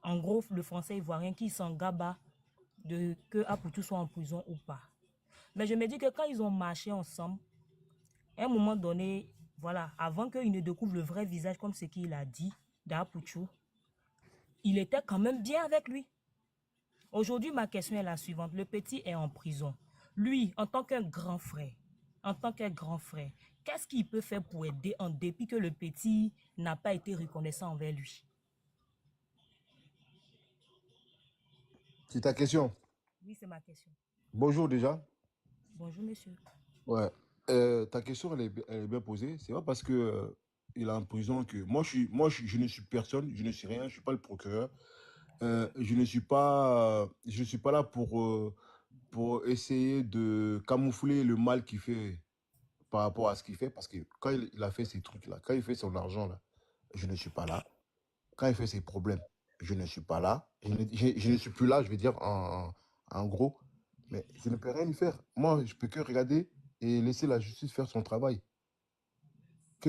en gros, le français ivoirien, qu'il s'en gaba de que Apouchou soit en prison ou pas. Mais je me dis que quand ils ont marché ensemble, à un moment donné, voilà, avant qu'il ne découvre le vrai visage, comme ce qu'il a dit d'Apouchou, il était quand même bien avec lui. Aujourd'hui, ma question est la suivante. Le petit est en prison. Lui, en tant qu'un grand frère, qu'est-ce qu'il peut faire pour aider en dépit que le petit n'a pas été reconnaissant envers lui? C'est ta question. Oui, c'est ma question. Bonjour déjà. Bonjour, monsieur. Ouais. Ta question, elle est bien posée. C'est pas parce que il est en prison que je ne suis personne, je ne suis rien, je suis pas le procureur. Je ne suis pas là pour essayer de camoufler le mal qu'il fait par rapport à ce qu'il fait, parce que quand il a fait ces trucs-là, quand il fait son argent là, je ne suis pas là. Quand il fait ses problèmes, je ne suis pas là. Je ne suis plus là, je vais dire en gros, mais je ne peux rien y faire. Moi, je peux que regarder et laisser la justice faire son travail.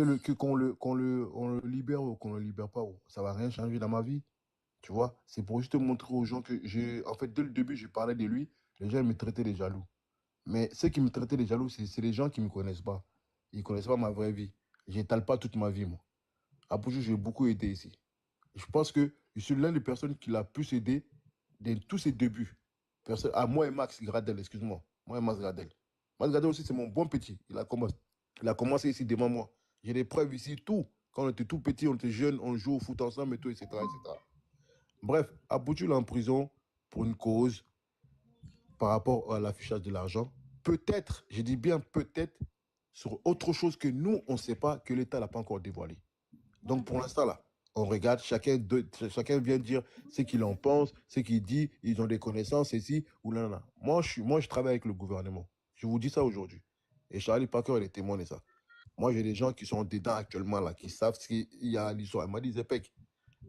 on le libère ou qu'on le libère pas, ça va rien changer dans ma vie. Tu vois, c'est pour juste montrer aux gens que en fait, dès le début, je parlais de lui, les gens ils me traitaient de jaloux. Mais ceux qui me traitaient de jaloux, c'est les gens qui me connaissent pas. Ils connaissent pas ma vraie vie. J'étale pas toute ma vie, moi. Apouchou, j'ai beaucoup aidé ici. Je pense que je suis l'un des personnes qui l'a plus aidé dans tous ses débuts. Moi et Max Gradel, excuse-moi. Moi et Max Gradel. Max Gradel aussi, c'est mon bon petit. Il a commencé ici devant moi. J'ai des preuves ici, tout. Quand on était tout petit, on était jeunes, on jouait au foot ensemble et tout, etc. etc. Bref, Aboutou est en prison pour une cause par rapport à l'affichage de l'argent. Peut-être, je dis bien peut-être, sur autre chose que nous, on ne sait pas, que l'État n'a pas encore dévoilé. Donc pour l'instant, là, on regarde, chacun vient dire ce qu'il en pense, ce qu'il dit, ils ont des connaissances ici, ou là, là, là. Moi, je travaille avec le gouvernement. Je vous dis ça aujourd'hui. Et Charlie Parker, il est témoin de ça. Moi, j'ai des gens qui sont dedans actuellement, là, qui savent ce qu'il y a à l'histoire. Il m'a dit, Zepek,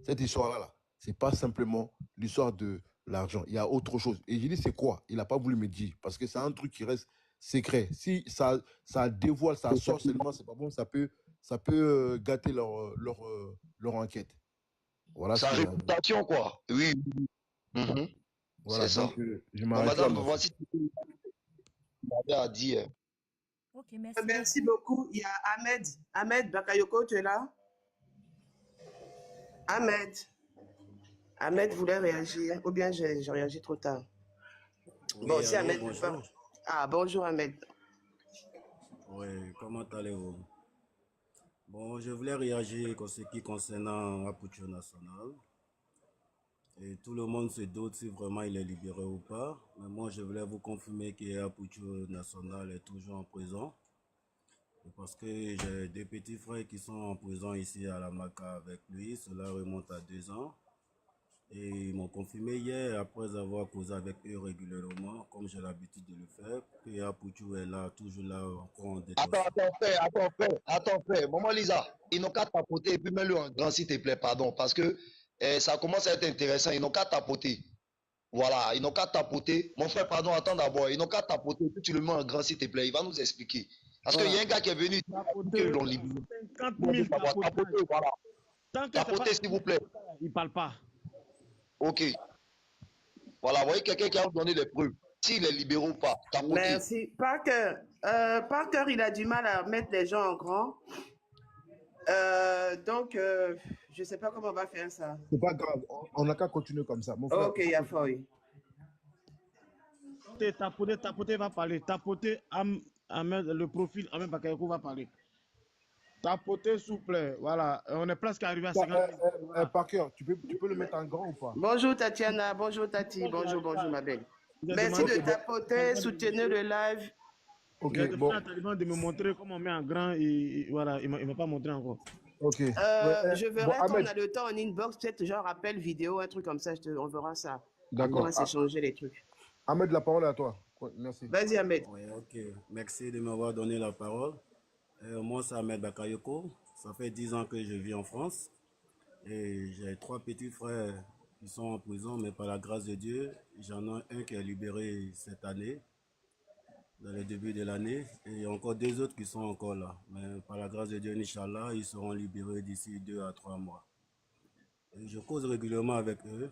cette histoire-là, là, c'est pas simplement l'histoire de l'argent. Il y a autre chose. Et j'ai dit, c'est quoi? Il n'a pas voulu me dire. Parce que c'est un truc qui reste secret. Si ça dévoile, ça sort seulement, c'est pas bon, ça peut gâter leur enquête. Voilà ce Sa qu'il a. réputation, quoi. Oui. Mhm. Voilà, C'est ça. donc je Bon, m'arrête là. madame, Merci. voici ce que vous avez à dire. Ok, merci Merci beaucoup. beaucoup. Il y a Ahmed. Ahmed Bakayoko, tu es là? Ahmed. Ahmed voulait réagir, ou bien j'ai réagi trop tard. Bon, Oui, si allô, Ahmed peut pas. bonjour. Ah, bonjour Ahmed. Oui, comment allez-vous? Bon, je voulais réagir en ce qui concernant Apucho National. Et tout le monde se doute si vraiment il est libéré ou pas. Mais moi, je voulais vous confirmer que Apucho National est toujours en prison. Et parce que j'ai deux petits frères qui sont en prison ici à la Maca avec lui. Cela remonte à 2 ans. Et ils m'ont confirmé hier, après avoir causé avec eux régulièrement, comme j'ai l'habitude de le faire, que Apucho est là, toujours là, encore en détention. Attends, frère. Maman Lisa, ils n'ont qu'à tapoter et puis mets-le en grand, s'il te plaît, pardon. Parce que ça commence à être intéressant. Ils n'ont qu'à tapoter. Voilà, ils n'ont qu'à tapoter. Mon frère, pardon, attends d'abord. Ils n'ont qu'à tapoter et puis tu le mets en grand, s'il te plaît. Il va nous expliquer. Parce qu'il y a Voilà. un gars qui est venu, il a dit qu'ils Tapoter, l'ont libéré. 50 Il a 000 dit savoir. tapotages. Tapoter, voilà. Tant que c'est pas Tapoter, s'il vous plaît. il ne parle pas. Ok. Voilà, vous voyez quelqu'un qui a donné les preuves. S'il est libéré ou pas, tapoter. Merci. Parker, Parker, il a du mal à mettre les gens en grand. Donc, je ne sais pas comment on va faire ça. C'est pas grave, on n'a qu'à continuer comme ça. Mon frère, Ok, il y a Foy. Tapoter va parler. Tapoter, Ahmed, le profil, Ahmed Bakayoko va parler. Tapoter, s'il vous plaît. Voilà. On est presque arrivé à 50 000. Voilà. Parker, tu peux le mettre en grand ou pas? Bonjour Tatiana, bonjour Tati, bonjour ma belle. Merci de tapoter, soutenir le live. Ok, J'ai demandé bon. à Taliban de me montrer comment on met en grand et voilà, il ne m'a pas montré encore. Ok. Je verrai quand on Ahmed, a le temps en inbox, peut-être genre rappel vidéo, un truc comme ça, on verra ça. d'accord. On va s'échanger les trucs. Ahmed, la parole est à toi. Merci. Vas-y Ahmed. Oui, ok. Merci de m'avoir donné la parole. Moi, c'est Ahmed Bakayoko. Ça fait 10 ans que je vis en France. Et j'ai 3 petits frères qui sont en prison, mais par la grâce de Dieu, j'en ai un qui est libéré cette année, dans le début de l'année, et encore 2 autres qui sont encore là. Mais par la grâce de Dieu, Inch'Allah, ils seront libérés d'ici 2 à 3 mois. Et je cause régulièrement avec eux,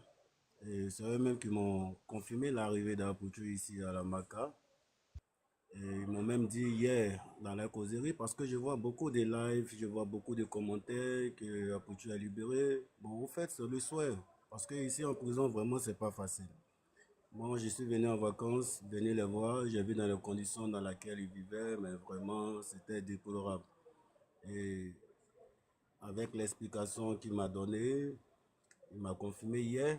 et c'est eux-mêmes qui m'ont confirmé l'arrivée d'Aputu ici à la Maca. Et ils m'ont même dit hier dans la causerie, parce que je vois beaucoup de lives, je vois beaucoup de commentaires que Aputu est libéré. Bon, au fait, c'est le souhait, parce que ici en prison, vraiment, c'est pas facile. Moi, je suis venu en vacances, venir les voir, j'ai vu dans les conditions dans lesquelles ils vivaient, mais vraiment, c'était déplorable. Et avec l'explication qu'il m'a donnée, il m'a confirmé hier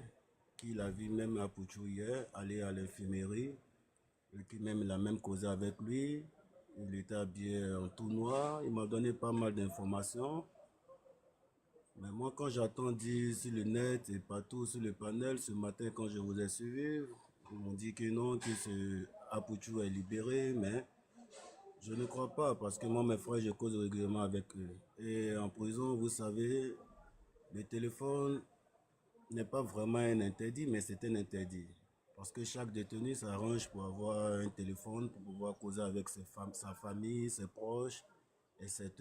qu'il a vu même Aputu hier aller à l'infirmerie, et qu'il même il a même causé avec lui. Il était habillé en tout noir, il m'a donné pas mal d'informations. Mais moi, quand j'attends dire sur le net et partout sur le panel, ce matin, quand je vous ai suivi, ils m'ont dit que non, que ce Aputu est libéré, mais je ne crois pas, parce que moi, mes frères, je cause régulièrement avec eux. Et en prison, vous savez, le téléphone n'est pas vraiment un interdit, mais c'est un interdit. Parce que chaque détenu s'arrange pour avoir un téléphone, pour pouvoir causer avec sa famille, ses proches, etc.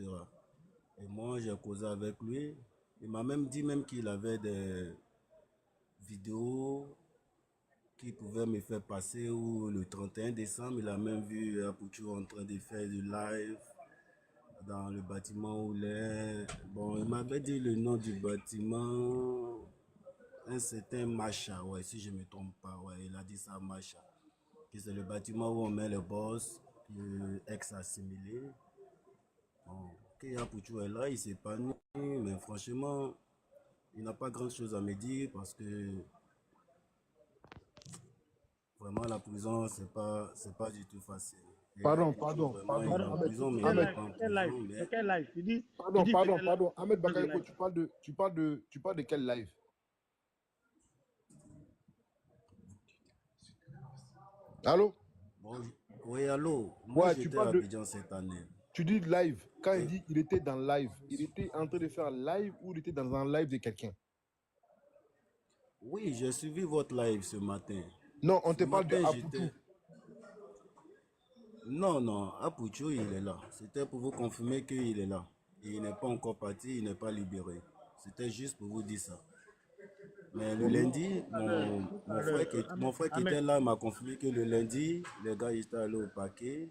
Et moi, j'ai causé avec lui. Il m'a même dit même qu'il avait des vidéos qui pouvaient me faire passer où le 31 décembre, il a même vu Apuchu en train de faire du live dans le bâtiment où il est. Bon, il m'avait dit le nom du bâtiment, un certain Macha, ouais, si je ne me trompe pas, ouais, il a dit ça, Macha. Que c'est le bâtiment où on met le boss, le ex-assimilé. Bon, que Apuchu est là, il s'est pas nu, mais franchement, il n'a pas grand chose à me dire parce que vraiment la prison, c'est pas du tout facile. Et Pardon, Apuchu, pardon, vraiment, il est pardon, en Ahmed, prison, mais il Quel n'est Ahmed, live? pas en Quel live? prison, mais C'est quel live? pardon, Tu dis pardon, quel live? pardon, Ahmed Quel Bakayoko, live? tu parles de quel live? Allô? bon, oui, allô, moi Ouais, tu j'étais à parles de, Abidjan cette année. tu dis live. Quand il Et dit il était dans live, il était en train de faire live ou il était dans un live de quelqu'un? oui, j'ai suivi votre live ce matin. Non, on Ce te parle de matin, Aputu. j'étais... Non, non, Apuchu, il est là. C'était pour vous confirmer qu'il est là. Et il n'est pas encore parti, il n'est pas libéré. C'était juste pour vous dire ça. Mais le lundi, Tout à l'heure, mon frère qui Ahmed, était là m'a confirmé que le lundi, les gars ils étaient allés au paquet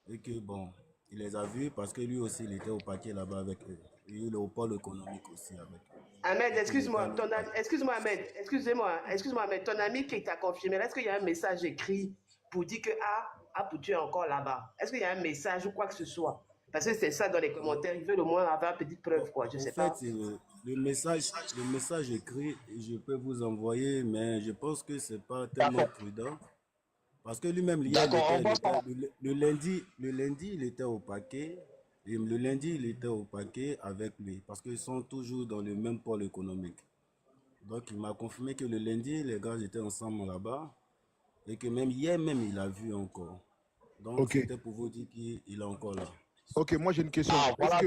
et que bon, il les a vus parce que lui aussi il était au paquet là-bas avec eux. Et il est au pôle économique aussi avec eux. Ahmed, Et qu'il était excuse-moi, allé au paquet. excuse-moi Ahmed, excuse-moi Ahmed, ton ami qui t'a confirmé, est-ce qu'il y a un message écrit pour dire que Aputu est encore là-bas? Est-ce qu'il y a un message ou quoi que ce soit? Parce que c'est ça dans les commentaires, il veut au moins avoir une petite preuve, quoi, je En sais fait, pas. le message écrit, je peux vous envoyer, mais je pense que c'est pas tellement D'accord, prudent. Parce que lui-même, hier, d'accord, on va pas. le lundi, il était au paquet. Et le lundi, il était au paquet avec lui. Parce qu'ils sont toujours dans le même pôle économique. Donc, il m'a confirmé que le lundi, les gars étaient ensemble là-bas. Et que même hier, même, il a vu encore. Donc, Ok. c'était pour vous dire qu'il est encore là. Ok, moi j'ai une question. Ah, voilà,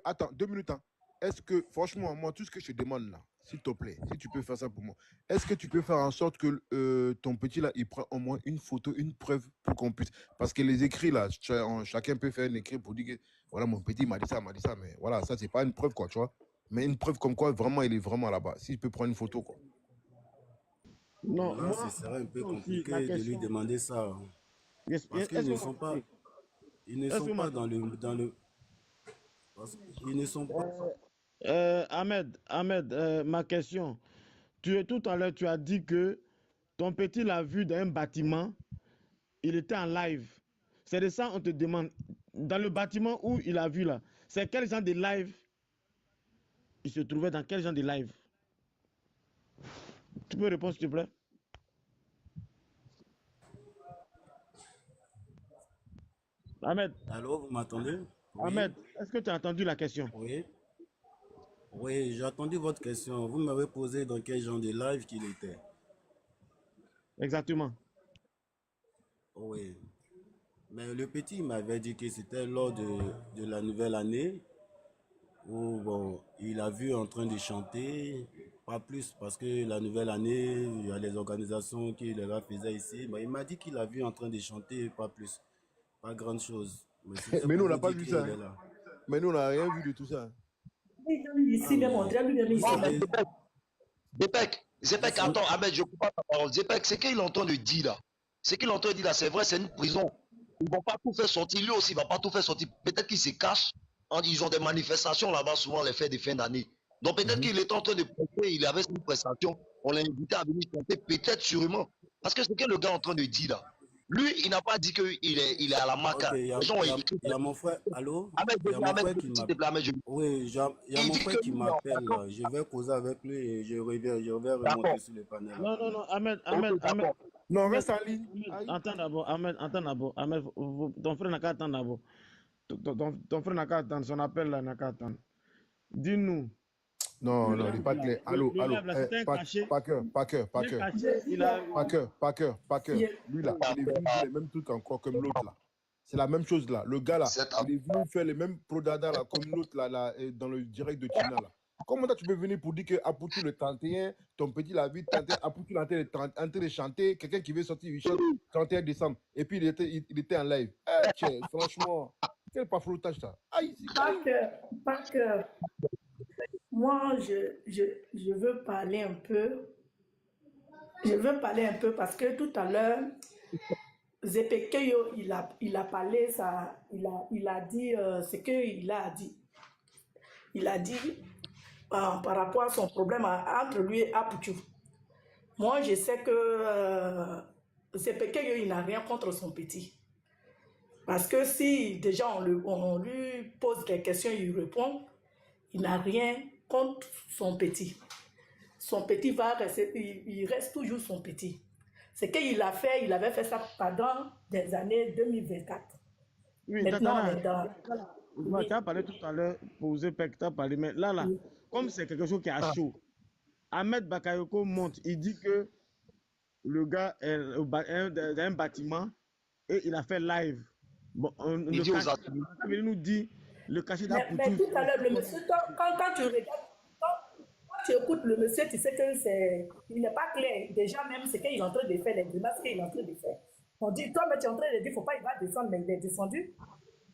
Attends, 2 minutes, hein. Est-ce que, franchement, moi, tout ce que je te demande là, s'il te plaît, si tu peux faire ça pour moi, est-ce que tu peux faire en sorte que ton petit là, il prend au moins une photo, une preuve pour qu'on puisse. Parce que les écrits là, chacun peut faire un écrit pour dire que, voilà, mon petit m'a dit ça, mais voilà, ça, c'est pas une preuve, quoi, tu vois. Mais une preuve comme quoi, vraiment, il est vraiment là-bas. Si je peux prendre une photo, quoi. Non, Là, ce moi, serait un peu aussi, compliqué la de lui question, demander ça. Parce est-ce qu'ils que ne vous sont pas, m'entendez? ils ne Est-ce que sont vous pas m'entendez? ils ne sont pas. Ahmed, ma question. Tout à l'heure, tu as dit que ton petit l'a vu dans un bâtiment, il était en live. C'est de ça on te demande. Dans le bâtiment où il a vu là, c'est quel genre de live il se trouvait dans quel genre de live? Tu peux répondre s'il te plaît? Ahmed, Allô, vous m'entendez? Oui, Ahmed, est-ce que tu as entendu la question? oui, oui, j'ai entendu votre question. Vous m'avez posé dans quel genre de live qu'il était. Exactement. Oui, mais le petit m'avait dit que c'était lors de la nouvelle année où bon, il a vu en train de chanter, pas plus parce que la nouvelle année, il y a les organisations qui le faisaient ici. Mais il m'a dit qu'il a vu en train de chanter, pas plus, pas grande chose. Mais c'était Mais nous, pour on n'a vous pas dire vu qu'il ça, est hein. là. Mais nous, on n'a rien vu de tout ça, hein. Ici, Ah, même, on mais dirait lui-même, il vous s'est Non, mais savez, Zepek, vous, attends, Ahmed, je ne coupe pas ta parole. Zepek, ce qu'il entend de dire là, ce qu'il entend dire là, c'est vrai, c'est une prison. Ils ne vont pas tout faire sortir. Lui aussi, il ne va pas tout faire sortir. Peut-être qu'il se cache. Ils ont des manifestations là-bas, souvent les fêtes de fin d'année. Donc peut-être qu'il était en train de prêter, il avait une prestation. On l'a invité à venir chanter, peut-être sûrement. Parce que ce que le gars est en train de dire là, lui, il n'a pas dit qu'il est à la ok, maca. Les gens ont écrit. il y a mon frère, allô? Ahmed, Il y a mon frère qui s'il m'appelle. te plaît, Ahmed, Oui, il y a il mon dit que frère qui lui, il est en m'appelle vacances. là. Je vais causer avec lui et je reviens D'accord. remonter sur le panel Non, après. non, non, Ahmed, Ok, d'accord. Non, Ahmed, reste en ligne. Aïe. attends d'abord, Ahmed, ton frère n'a qu'à attendre d'abord. Ton frère n'a qu'à attendre, son appel là n'a qu'à attendre. Dis-nous, Non, le non, il n'est live pas là, clair. Allô, le allô. live là, c'était un cachet. Pas cœur. C'est un cachet, il a. Pas cœur. Lui là, il est venu dire les mêmes trucs encore comme l'autre là. C'est la même chose là. Le gars là, C'est il est venu faire les mêmes prodada là comme l'autre là, dans le direct de Tina là. Comment tu peux venir pour dire que Aputu le 31, ton petit la vie 31, Aputu est en train de chanter, quelqu'un qui veut sortir, il chante 31 décembre. Et puis il était en live. Eh, tiens, franchement, Quel paflotage, ça? Aïe, c'est Pas que. Moi, je veux parler un peu. Je veux parler un peu parce que tout à l'heure, Zepekeyo, il a parlé, ça, il a dit ce qu'il a dit. Il a dit par rapport à son problème entre lui et Aputu. Moi, je sais que Zepekeyo, il n'a rien contre son petit. Parce que si déjà on lui pose des questions, il répond, il n'a rien contre son petit. Son petit va rester, il reste toujours son petit. Ce qu'il a fait, il avait fait ça pendant des années 2024. Oui, Maintenant, on Tatana, est dans... tu as parlé tout à l'heure, pour Zepek, tu as parlé, mais là, Oui. comme c'est quelque chose qui est à chaud, Ahmed Bakayoko monte, il dit que le gars est dans un bâtiment et il a fait live. Bon, Il dit aux acteurs. il nous dit le cachet Mais d'Apoutou. tout à l'heure, le monsieur, quand tu regardes, quand tu écoutes le monsieur, tu sais que il n'est pas clair. Déjà, même ce qu'il est en train de faire, les grimaces qu'il est en train de faire. On dit, toi, mais tu es en train de dire, il ne faut pas, il va descendre, mais il est descendu.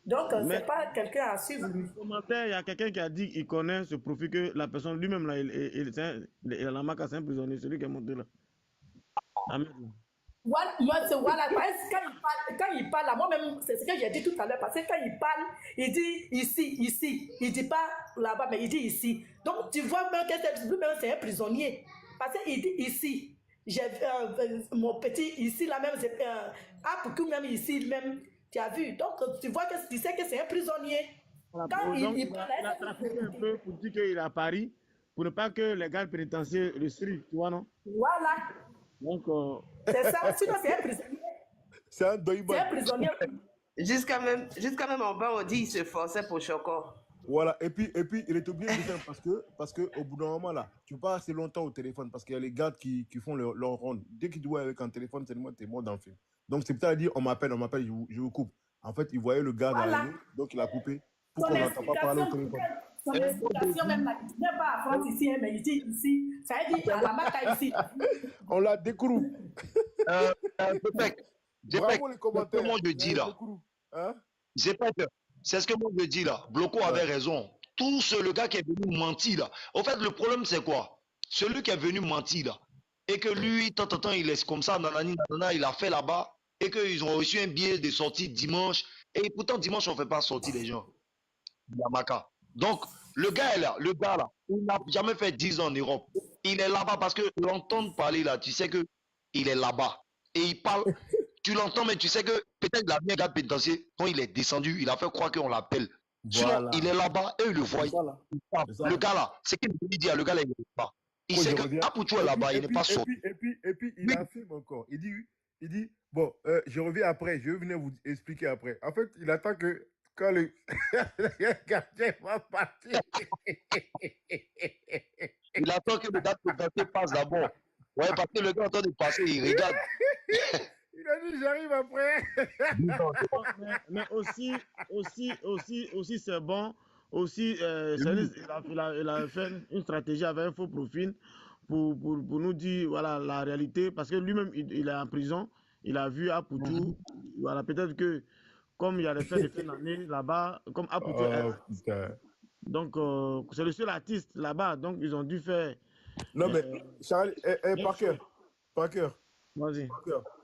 Donc, ce Mais n'est pas quelqu'un à suivre, lui. au commentaire, il y a quelqu'un qui a dit qu'il connaît ce profil, que la personne lui-même, là, il a la marque à 5 prisonniers, celui qui est monté là. Ahmed. Voilà, quand il parle, là, moi-même, c'est ce que j'ai dit tout à l'heure, parce que quand il parle, il dit ici, il ne dit pas là-bas, mais il dit ici. Donc, tu vois même que lui-même, c'est un prisonnier, parce qu'il dit ici. J'ai mon petit ici, là même, c'est Apuku même ici, même, tu as vu. Donc, tu vois que tu sais que c'est un prisonnier. Voilà, Quand donc, il parle, il a trafiqué un peu pour dire qu'il est à Paris, pour ne pas que les gardes pénitentiaires le suivent, tu vois, non? voilà, Donc, c'est ça. Sinon, c'est un prisonnier. C'est un C'est doïba. un prisonnier. Jusqu'à même en bas, on dit qu'il se forçait pour Choco. Voilà, et puis il est obligé de faire parce que au bout d'un moment là, tu peux pas assez longtemps au téléphone parce qu'il y a les gardes qui font leur ronde. Dès qu'ils doivent avec un téléphone, c'est moi, t'es mort dans le film. Donc c'est peut-être à dire, on m'appelle, je vous coupe. En fait, il voyait le garde Voilà. arriver, donc il a coupé pour Son qu'on n'entend pas parler au explication, téléphone. son explication même, là, il ne vient pas à France ici, hein, mais il dit ici. Ça veut dire à la Maca ici. On l'a découvert. Bravo les C'est ce commentaires. que moi je dis là. Hein? C'est ce que moi je dis là. Bloco avait raison. Le gars qui est venu mentir là. Au fait, le problème c'est quoi? Celui qui est venu mentir là. Et que lui, tant il laisse comme ça, il a fait là-bas. Et qu'ils ont reçu un billet de sortie dimanche. Et pourtant, dimanche, on ne fait pas sortir les gens. Yamaka. Donc, le gars est là. Le gars là, il n'a jamais fait 10 ans en Europe. Il est là-bas parce que l'entendre parler là, tu sais que il est là-bas. Et il parle. Tu l'entends, mais tu sais que peut-être il a bien garde pénitentiaire. Quand il est descendu, il a fait croire qu'on l'appelle. Voilà. Sinon, il est là-bas et il le voit. Voilà. Le gars là, c'est qu'il me dit, le gars là, il n'est pas. Il sait que Aputu est là-bas, il n'est pas sorti. Et puis, il affirme encore. Il dit, bon, je reviens après, je vais venir vous expliquer après. En fait, il attend que quand le gardien va partir. Il attend que le gars de passe d'abord. Ouais, parce que le gars est en train de passer, il regarde. Il a dit, j'arrive après. mais aussi c'est bon. Aussi, il a fait une stratégie avec un faux profil pour nous dire voilà, la réalité. Parce que lui-même, il est en prison. Il a vu Aputu. Voilà, peut-être que comme il y a des fêtes de fin d'année là-bas, comme Aputu donc, c'est le seul artiste là-bas. Donc, ils ont dû faire. Non, mais Charles, Parker. Vas-y.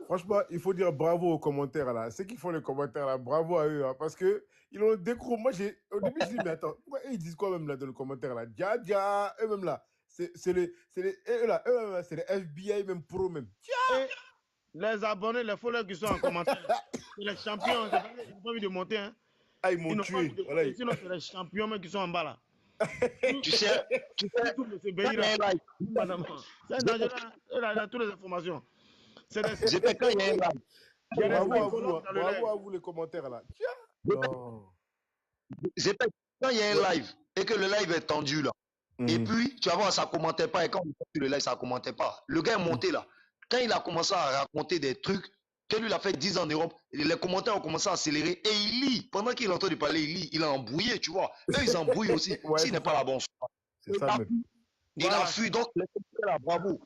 Franchement, il faut dire bravo aux commentaires là. Ceux qui font les commentaires là, bravo à eux. Hein, parce que ils ont découvert. Moi, au début, je dis, mais attends, pourquoi ils disent quoi même là dans le commentaire là? Dja, eux-mêmes là. C'est les FBI même pro même. Et les abonnés, les followers qui sont en commentaire, c'est les champions. Ils n'ont pas envie de monter. Hein. Ah, ils m'ont tué. Voilà. Sinon, c'est les champions même qui sont en bas là. Tu sais, c'est un dangereux. Il a toutes les informations. J'ai fait quand il y a un live. Bravo à vous les commentaires là. J'ai fait quand il y a un live et que le live est tendu là. Et puis, tu vas voir, ça ne commentait pas. Et quand on a fait le live, ça ne commentait pas. Le gars est monté là. Quand il a commencé à raconter des trucs, que lui, il a fait 10 ans en Europe, les commentaires ont commencé à accélérer et il lit. Pendant qu'il entend parler, il lit. Il a embrouillé, tu vois. Eux, ils embrouillent aussi. S'il n'est pas la bonne chose. C'est ça, même. Il a fui. Donc, les commentaires là, bravo.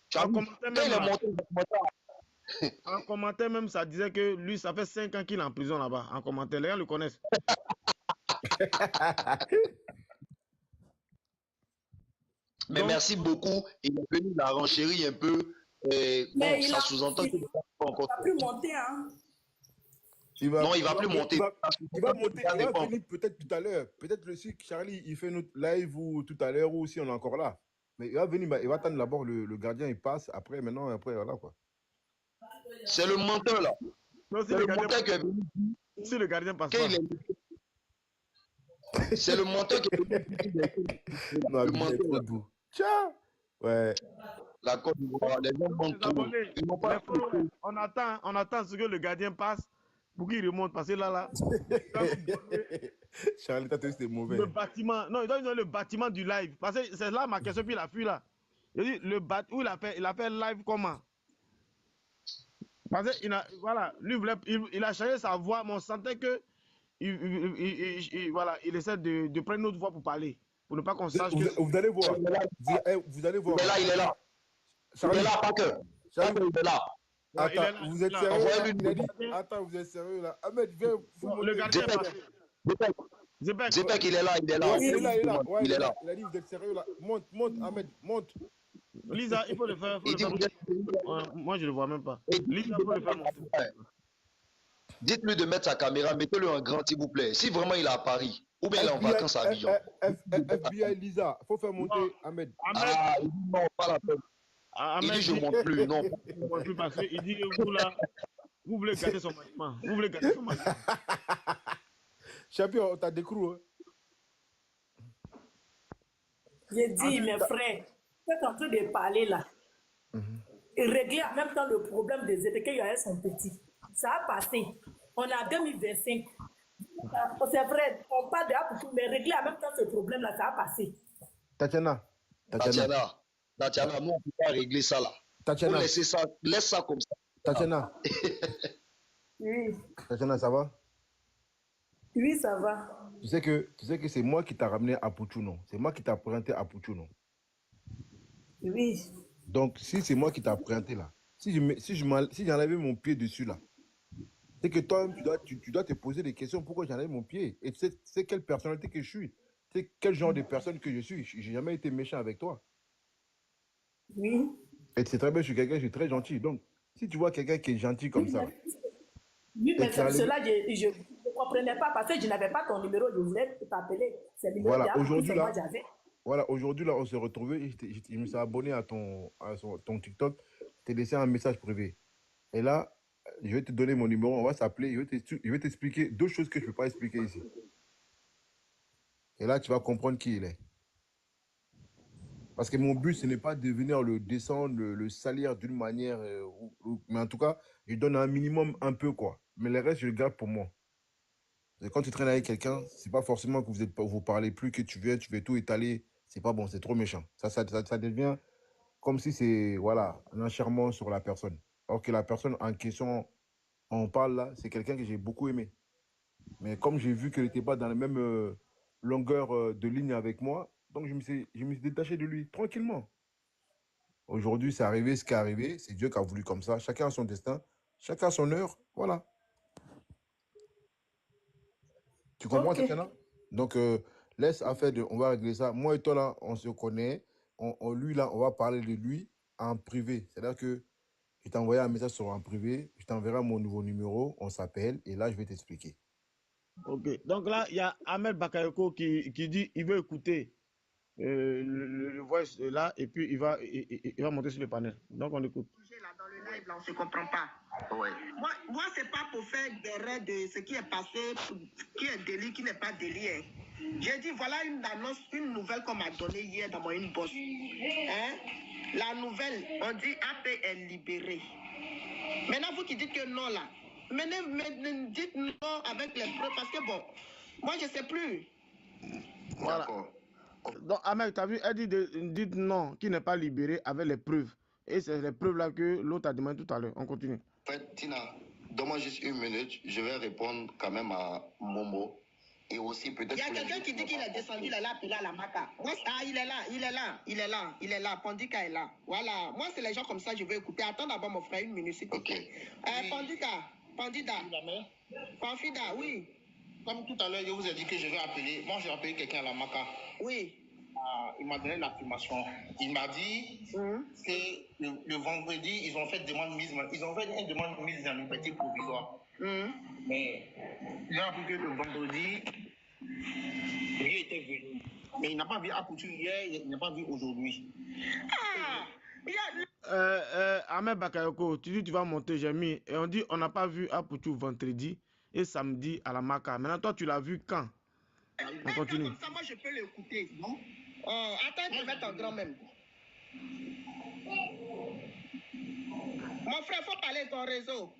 Tu vois, quand il est monté, En commentaire même, ça disait que lui, ça fait 5 ans qu'il est en prison là-bas. En commentaire, les gens le connaissent. Mais Donc, merci beaucoup. Il est venu la renchérir un peu. Mais Bon, il ça a sous-entend qu'il il n'est pas encore. va plus monter, hein. Non, il ne va plus monter. Il va monter, il va venir peut-être tout à l'heure. Peut-être le si Charlie, il fait notre live ou tout à l'heure ou si on est encore là. Mais il va venir, il va attendre d'abord le gardien, il passe. Après, maintenant, après, voilà quoi. C'est le menteur là. non, C'est le menteur qui est venu. si le gardien passe pas. C'est le menteur qui est venu. Non, Le il est menteur trop là. doux. Tiens. Ouais. La Côte d'Ivoire, les gens montent trop. Ils n'ont pas. On attend ce que le gardien passe pour qu'il remonte. Parce que là, Charlie, t'as c'était mauvais. le bâtiment, non, il doit nous donner le bâtiment du live. Parce que c'est là ma question, puis il a fui là. Il dit, où il a fait live comment? Parce que, voilà, lui, il a changé sa voix, mais on sentait que voilà, il essaie de prendre une autre voix pour parler. Pour ne pas qu'on sache que... Vous allez voir. Vous allez voir. Il est là, il est là. Charlie, il est là, pas que. Charlie, il est là. Attends, vous êtes sérieux là? Il a dit, attends, vous êtes sérieux là? Ahmed, viens, le gardien est passé. Zepek, il est là, il est là. Ouais, il est là, il est là. Ouais, il est là. Il a dit, vous êtes sérieux là? Monte, Ahmed, monte. Lisa, il faut le faire. Moi, je ne le vois même pas. Lisa, il faut le faire monter. Dites-lui de mettre sa caméra, mettez-le en grand, s'il vous plaît. Si vraiment il est à Paris, ou bien il est en vacances à Abidjan. FBI Lisa, il faut faire monter Ahmed. Ah, il dit non, pas la peine. Il dit je ne monte plus, non. Je ne monte plus parce qu'il dit vous là, vous voulez gâter son bâtiment. Vous voulez gâter son bâtiment. Champion, t'as des crews, hein? J'ai dit, mes frères, vous êtes en train de parler là. Et régler en même temps le problème des éduqués avec son petit. Ça a passé. On est en 2025. C'est vrai, on parle de Aputu, mais régler en même temps ce problème-là, ça a passé. Tatiana, nous, on ne peut pas régler ça là. Tatiana. Faut laisser ça, laisse ça comme ça. Tatiana. Oui. Tatiana, ça va? Oui, ça va. Tu sais que c'est moi qui t'a ramené à Pouchou, non? C'est moi qui t'a présenté à Pouchou, non? Oui. Donc, si c'est moi qui t'a présenté là, si j'enlevais mon pied dessus là, c'est que toi-même, tu dois te poser des questions. Pourquoi j'enlève mon pied? Et tu sais quelle personnalité que je suis? Tu sais quel genre de personne que je suis? J'ai jamais été méchant avec toi. Oui. Et c'est très bien, je suis très gentil. Donc, si tu vois quelqu'un qui est gentil comme ça... Oui, mais c'est cela, je ne comprenais pas parce que je n'avais pas ton numéro, je voulais t'appeler. C'est le numéro voilà, aujourd'hui là, j'avais. voilà, aujourd'hui là, on s'est retrouvés. Je me suis abonné à ton TikTok. Je t'ai laissé un message privé. Et là, je vais te donner mon numéro, on va s'appeler. Je vais t'expliquer deux choses que je ne peux pas expliquer ici. Et là, tu vas comprendre qui il est. Parce que mon but, ce n'est pas de venir le descendre, le salir d'une manière... mais en tout cas, je donne un minimum un peu, quoi. Mais le reste, je le garde pour moi. Et quand tu traînes avec quelqu'un, c'est pas forcément que vous parlez plus, que tu veux tout étaler. C'est pas bon, c'est trop méchant. Ça devient comme si c'est, voilà, un enchèrement sur la personne. Alors que la personne en question, on parle là, c'est quelqu'un que j'ai beaucoup aimé. Mais comme j'ai vu qu'elle n'était pas dans la même longueur de ligne avec moi, donc je me suis détaché de lui, tranquillement. Aujourd'hui, c'est arrivé ce qui est arrivé. C'est Dieu qui a voulu comme ça. Chacun a son destin. Chacun a son heure. Voilà. Tu comprends, Tatiana? Donc, laisse affaire on va régler ça. Moi et toi, là, on se connaît. Lui, là, on va parler de lui en privé. C'est-à-dire que je t'ai envoyé un message en privé. Je t'enverrai mon nouveau numéro. On s'appelle. Et là, je vais t'expliquer. Ok. Donc là, il y a Ahmed Bakayoko qui dit il veut écouter le voice là et puis il va monter sur le panel. Donc on écoute. Là, dans le live, là, on ne se comprend pas. Ouais. Moi ce n'est pas pour faire des raids de ce qui est passé, qui est délit, qui n'est pas délit. Hein. J'ai dit, voilà une annonce, une nouvelle qu'on m'a donnée hier dans mon inbox. Hein? La nouvelle, on dit AP est libéré. Maintenant, vous qui dites que non, là, mais dites non avec les preuves, parce que bon, moi, je ne sais plus. Voilà. Donc, Ahmed, tu as vu, elle dit dites non, qui n'est pas libéré avec les preuves. Et c'est les preuves là que l'autre a demandé tout à l'heure. On continue. En fait, Tina, donne-moi juste une minute. Je vais répondre quand même à Momo. Et aussi peut-être. Il y a quelqu'un qui dit qu'il est descendu, il est là, puis là, la maca. Moi, il est là. Pandika est là. Voilà. Moi, c'est les gens comme ça, je veux écouter. Attends d'abord, mon frère, une minute, s'il te plaît. Pandida. Panfida, oui. Comme tout à l'heure, je vous ai dit que je vais appeler. Moi, j'ai appelé quelqu'un à la maca. Oui. Il m'a donné l'affirmation. Il m'a dit que le vendredi, ils ont fait une demande mise en liberté provisoire. Mais j'ai appris que le vendredi, lui était venu. Mais il n'a pas vu Apoutu hier, il n'a pas vu aujourd'hui. Ahmed Bakayoko, tu dis tu vas monter, j'ai mis. Et on dit on n'a pas vu Apoutu vendredi et samedi à la Maca. Maintenant, toi, tu l'as vu quand? On continue. Comme ça, moi, je peux l'écouter, non? Attends, je vais mettre en grand même. Mon frère, il faut parler de ton réseau.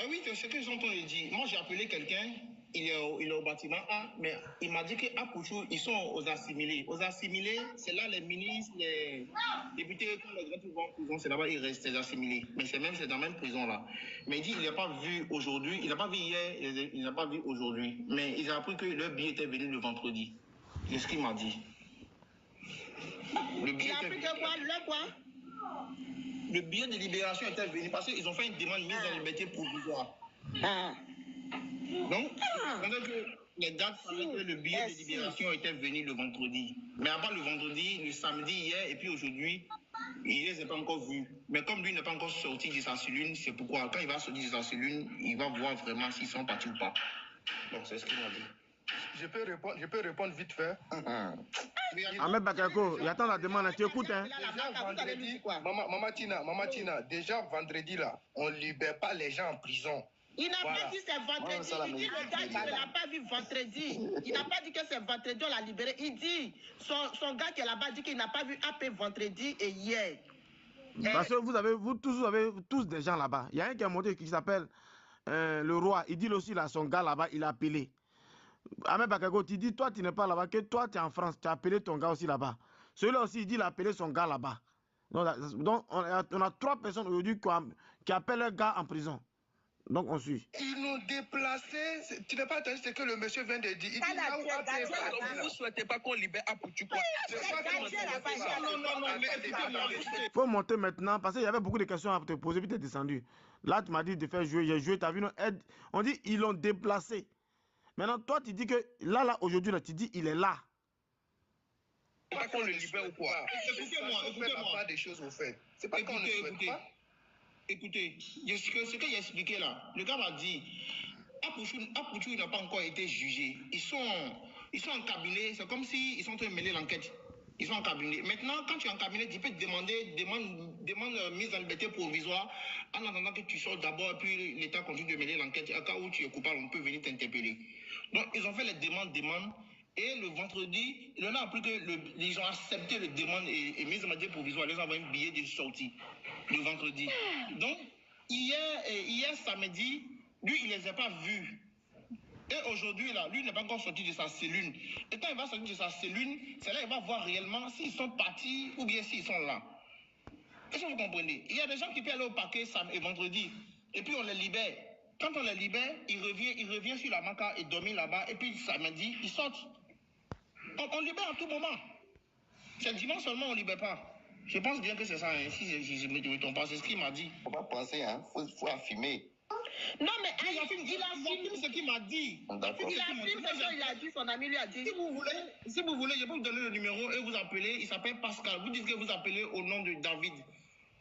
Oui, c'est ce que j'entends dire. Moi, j'ai appelé quelqu'un, il est au bâtiment A, mais il m'a dit qu'à Pouchou, ils sont aux assimilés. Aux assimilés, c'est là les ministres, les députés, quand les gens vont en prison, c'est là-bas ils restent les assimilés. Mais c'est dans la même prison là. Mais il dit qu'il n'a pas vu aujourd'hui, il n'a pas vu hier, il n'a pas vu aujourd'hui. Mais il a appris que leur billet était venu le vendredi. C'est ce qu'il m'a dit. Le billet il a appris que quoi? Le quoi? Le billet de libération était venu parce qu'ils ont fait une demande mise en liberté provisoire. Donc, pendant que les dates parlaient que le billet de libération était venu le vendredi. Mais avant le vendredi, le samedi, hier et puis aujourd'hui, il ne les a pas encore vus. Mais comme lui n'est pas encore sorti de sa cellule, c'est pourquoi quand il va sortir de sa cellule, il va voir vraiment s'ils sont partis ou pas. Donc, c'est ce qu'il m'a dit. Je peux répondre vite fait. Ahmed Bakayoko, il attend la demande, tu écoutes, hein? Déjà vendredi, Maman Tina, déjà vendredi là, on ne libère pas les gens en prison. Il n'a pas dit c'est vendredi. Il dit le gars qui ne l'a pas vu vendredi. Il n'a pas dit que c'est vendredi, on l'a libéré. Il dit, son gars qui est là-bas dit qu'il n'a pas vu AP vendredi et hier. Parce que vous avez tous des gens là-bas. Il y a un qui a monté qui s'appelle le roi. Il dit aussi là, son gars là-bas, il a appelé. Ahmed Bakayoko, tu dis, toi, tu n'es pas là-bas, que toi, tu es en France, tu as appelé ton gars aussi là-bas. Celui-là aussi, il dit, il a appelé son gars là-bas. Donc, on a 3 personnes aujourd'hui qui appellent leur gars en prison. Donc, on suit. Ils nous déplacés. Tu n'as pas entendu ce que le monsieur vient de dire. Il dit, vous ne souhaitez pas qu'on libère Apoutu. Il faut monter maintenant, parce qu'il y avait beaucoup de questions à te poser, puis tu es descendu. Là, tu m'as dit de faire jouer, j'ai joué, tu as vu, on dit, ils l'ont déplacé. Maintenant, toi, tu dis que là, aujourd'hui, tu dis, il est là. C'est pas qu'on le libère ou quoi? Écoutez-moi. Pas des choses au fait. C'est pas qu'on ne souhaite pas. Écoutez, ce que j'ai expliqué là, le gars m'a dit, Apouchou n'a pas encore été jugé. Ils sont en cabinet, c'est comme s'ils sont en train de mêler l'enquête. Ils sont en cabinet. Maintenant, quand tu es en cabinet, tu peux te demander demande mise en liberté provisoire en attendant que tu sortes d'abord et puis l'État continue de mêler l'enquête. À cas où tu es coupable, on peut venir t'interpeller. Donc, ils ont fait les demandes. Et le vendredi, il en a appris qu'ils ont accepté les demandes et mise en liberté provisoire. Ils ont envoyé un billet de sortie le vendredi. Donc, hier samedi, lui, il ne les a pas vus. Et aujourd'hui, là, lui, il n'est pas encore sorti de sa cellule. Et quand il va sortir de sa cellule, c'est là qu'il va voir réellement s'ils sont partis ou bien s'ils sont là. Est-ce que vous comprenez? Il y a des gens qui peuvent aller au parquet samedi et vendredi, et puis on les libère. Quand on les libère, il revient sur la Maca et dormit là-bas, et puis samedi, ils sortent. On libère à tout moment. C'est dimanche seulement, on ne libère pas. Je pense bien que c'est ça, hein. Si je ne me trompe pas, c'est ce qu'il m'a dit. Faut pas penser, hein. Faut affirmer. Non, mais il affirme ce qu'il m'a dit. Il affirme ce qu'il a dit, son ami lui a dit. Si vous voulez, je peux vous donner le numéro et vous appelez. Il s'appelle Pascal. Vous dites que vous appelez au nom de David.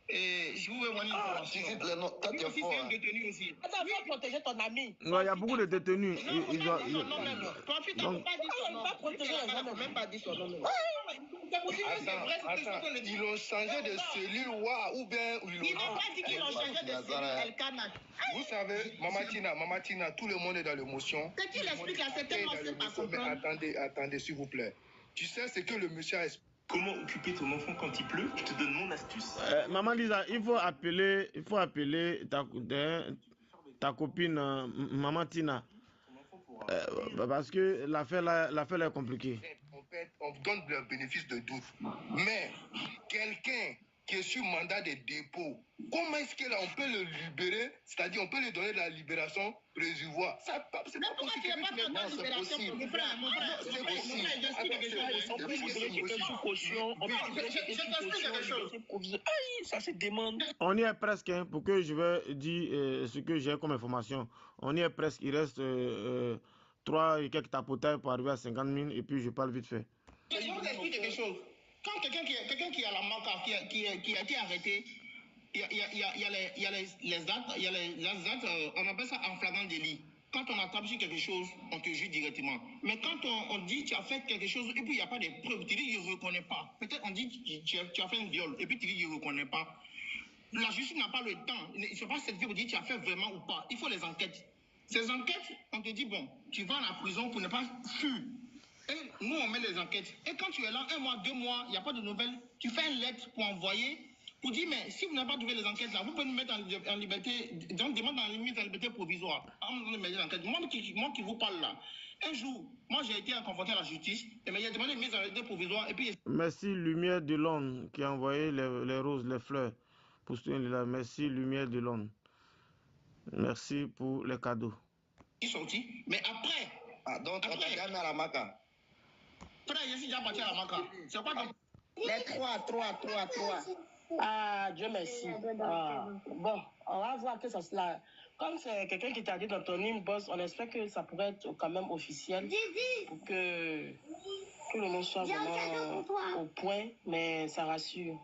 Et si vous voulez voir une information. Tu le nom, toi, tu es fort. C'est un détenu aussi. Attends, viens protéger ton ami. Non, il y a beaucoup de détenus. Profite, on ne peut pas dire son nom. On ne peut même pas dire son nom. Attends, ils l'ont changé de cellule, ou bien ils n'ont pas dit qu'ils l'ont changé de cellule Elkana. Vous savez, Maman Tina, tout le monde est dans l'émotion. C'est qu'il explique là, c'est tellement simple à comprendre. Attendez, s'il vous plaît. Tu sais ce que le monsieur a expliqué. Comment occuper ton enfant quand il pleut? Je te donne mon astuce. Maman Lisa, il faut appeler ta copine Maman Tina. Parce que l'affaire là est compliquée. On donne le bénéfice de doute. Mais quelqu'un qui est sur mandat de dépôt. Comment est-ce qu'on peut le libérer, c'est-à-dire on peut lui donner de la libération prévisoire? C'est pas possible. Non, c'est possible. Mon frère, c'est possible. Ça se demande. On y est presque, hein, pour que je vais dire ce que j'ai comme information. On y est presque. Il reste 3 et quelques tapotages pour arriver à 50 000 et puis je parle vite fait. Je vais vous expliquer quelque chose. Quand quelqu'un qui a la MACA, qui a été arrêté, il y a les actes, on appelle ça en flagrant délit. Quand on attrape sur quelque chose, on te juge directement. Mais quand on dit tu as fait quelque chose et puis il n'y a pas de preuves, tu dis je ne reconnais pas. Peut-être on dit tu as fait un viol et puis tu dis je ne reconnais pas. La justice n'a pas le temps. Il ne faut pas certifier pour dire tu as fait vraiment ou pas. Il faut les enquêtes. Ces enquêtes, on te dit bon, tu vas à la prison pour ne pas fuir. Et nous, on met les enquêtes. Et quand tu es là, 1 mois, 2 mois, il n'y a pas de nouvelles, tu fais une lettre pour envoyer, pour dire, mais si vous n'avez pas trouvé les enquêtes là, vous pouvez nous mettre en liberté, donc demande en limite en liberté provisoire. Moi qui vous parle là, un jour, moi j'ai été confronté à la justice, et il a demandé une mise en liberté provisoire, et puis... Merci Lumière de Londres qui a envoyé les roses, les fleurs pour soutenir là. Merci Lumière de Londres. Merci pour les cadeaux. Il est sorti, mais après... Ah, donc on t'a gagné à la Maca. Frère, je suis déjà parti à la Maca. C'est quoi comme... Les 3. Ah, Dieu merci. Ah, bon, on va voir que ça sera... Comme c'est quelqu'un qui t'a dit dans ton inbox, on espère que ça pourrait être quand même officiel pour que le monde soit vraiment au point, mais ça rassure.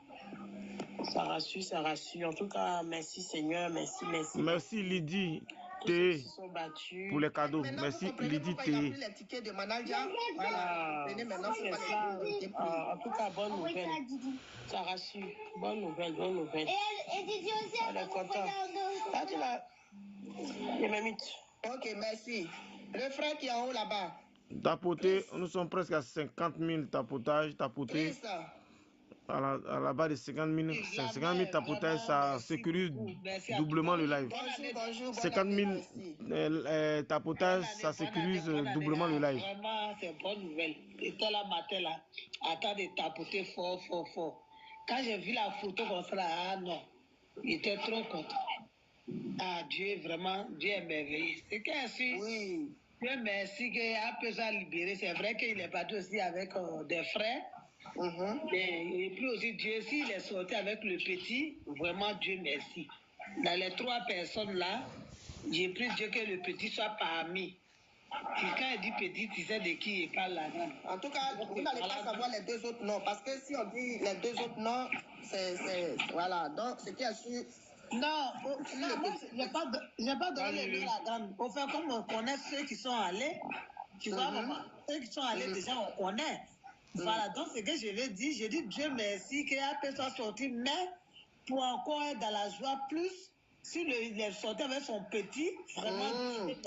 Ça rassure. En tout cas, merci Seigneur, merci. Merci Lydie T pour les cadeaux. Maintenant, merci vous Lydie pourquoi il a T. pris les tickets de manager. Voilà. Venez maintenant, c'est pas ça. En tout cas, bonne nouvelle. Ça rassure. Bonne nouvelle. Et Didi aussi, elle est contente. Là, tu l'as. Il m'a mis. Ok, merci. Le frère qui est en haut là-bas. Tapoté, nous sommes presque à 50 000 tapotages, tapotés. À la base de 50 000 tapotages, ça sécurise doublement le live. Bonjour, 50 000 tapotages, ça sécurise doublement le live. Vraiment, c'est une bonne nouvelle. J'étais là matin, là, à temps de tapoter fort. Quand j'ai vu la photo comme ça, ah non, j'étais trop content. Ah, Dieu, vraiment, Dieu est merveilleux. C'est qu'ainsi, oui. Dieu merci qu'il a pu se libérer. C'est vrai qu'il est parti aussi avec des frères. Et puis aussi, Dieu, s'il est sorti avec le petit, vraiment, Dieu merci. Dans les 3 personnes là, j'ai pris Dieu que le petit soit parmi. Puis quand il dit petit, tu sais de qui il parle là. En tout cas, vous n'allez pas savoir les 2 autres noms. Parce que si on dit les 2 autres noms, c'est voilà. Donc, ce qui est sûr. Non, moi, je n'ai pas donné le nom à la dame. Pour faire comme on connaît ceux qui sont allés. Tu vois, maman, ceux qui sont allés déjà, on connaît. Voilà, donc ce que je vais dire, j'ai dit Dieu merci qu'il a pu soit sorti, mais pour encore être dans la joie plus, s'il est sorti avec son petit, vraiment,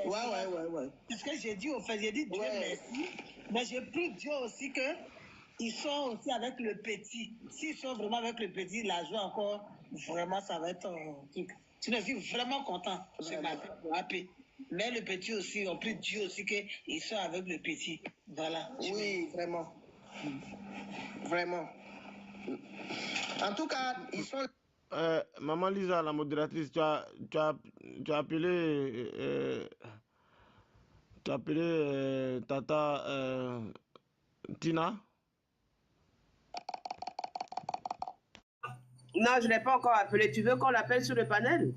ouais. C'est ce que j'ai dit au fait, j'ai dit Dieu merci, mais j'ai pris Dieu aussi qu'ils sont aussi avec le petit. S'ils sont vraiment avec le petit, la joie encore, vraiment, ça va être un truc. Je suis vraiment content ce matin pour appeler. Mais le petit aussi, on prie Dieu aussi qu'ils soient avec le petit. Voilà. Oui, vraiment. Vraiment. En tout cas, ils sont... Maman Lisa, la modératrice, tu as appelé... tu as appelé Tata Tina? Non, je ne l'ai pas encore appelé. Tu veux qu'on l'appelle sur le panel?